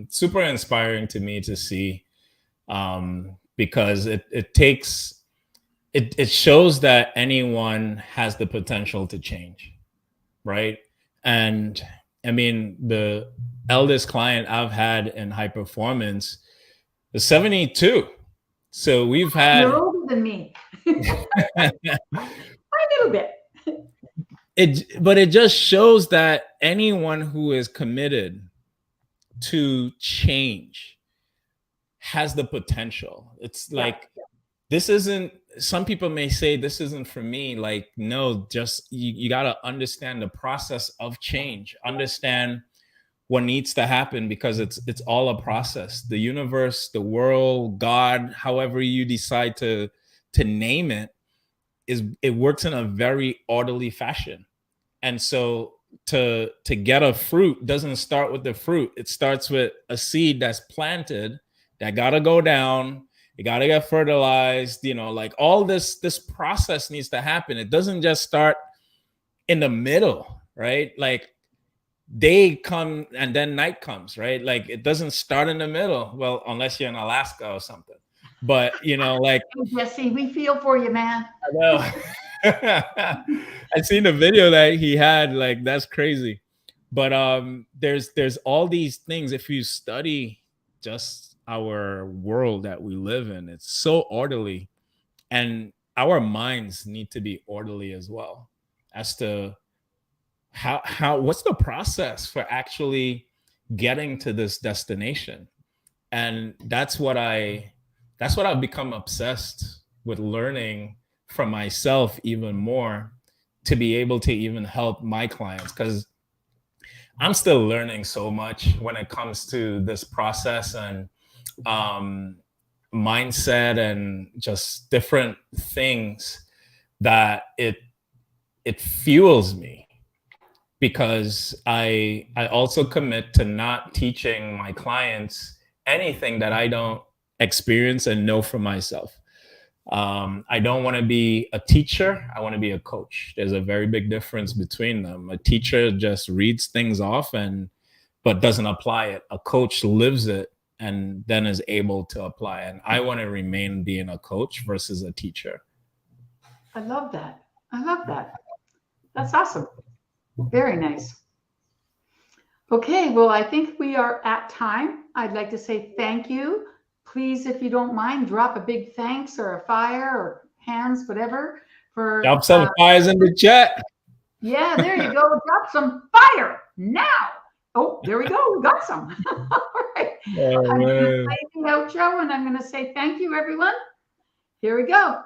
[SPEAKER 3] Super inspiring to me to see, because it takes it shows that anyone has the potential to change, right? And I mean, the eldest client I've had in high performance is 72. So we've
[SPEAKER 1] You're
[SPEAKER 3] had
[SPEAKER 1] older than me. A little bit.
[SPEAKER 3] but it just shows that anyone who is committed to change has the potential. It's
[SPEAKER 1] Yeah.
[SPEAKER 3] like, this isn't, some people may say this isn't for me. Like, no, just you got to understand the process of change, understand what needs to happen, because it's all a process. The universe, the world, God, however you decide to name it, it works in a very orderly fashion. And so to get a fruit doesn't start with the fruit. It starts with a seed that's planted, that gotta go down. It gotta get fertilized. Like, all this process needs to happen. It doesn't just start in the middle, right? Like, day come and then night comes, right? Like, it doesn't start in the middle. Well, unless you're in Alaska or something. But like,
[SPEAKER 1] Hey, Jesse, we feel for you, man.
[SPEAKER 3] I know. I seen the video that he had. Like, that's crazy. But there's all these things. If you study just our world that we live in, it's so orderly, and our minds need to be orderly as well, as to how what's the process for actually getting to this destination. And that's what I've become obsessed with, learning from myself even more, to be able to even help my clients, because I'm still learning so much when it comes to this process, and mindset, and just different things, that it fuels me, because I also commit to not teaching my clients anything that I don't experience and know for myself. I don't want to be a teacher. I want to be a coach. There's a very big difference between them. A teacher just reads things off but doesn't apply it. A coach lives it and then is able to apply. And I want to remain being a coach versus a teacher.
[SPEAKER 1] I love that. I love that. That's awesome. Very nice. Okay, well, I think we are at time. I'd like to say thank you. Please, if you don't mind, drop a big thanks or a fire or hands, whatever. For
[SPEAKER 3] drop some fires in the chat.
[SPEAKER 1] Yeah, there you go. Drop some fire now. Oh, there we go. We got some. All right.
[SPEAKER 3] Oh,
[SPEAKER 1] I'm going to play the outro and I'm going to say thank you, everyone. Here we go.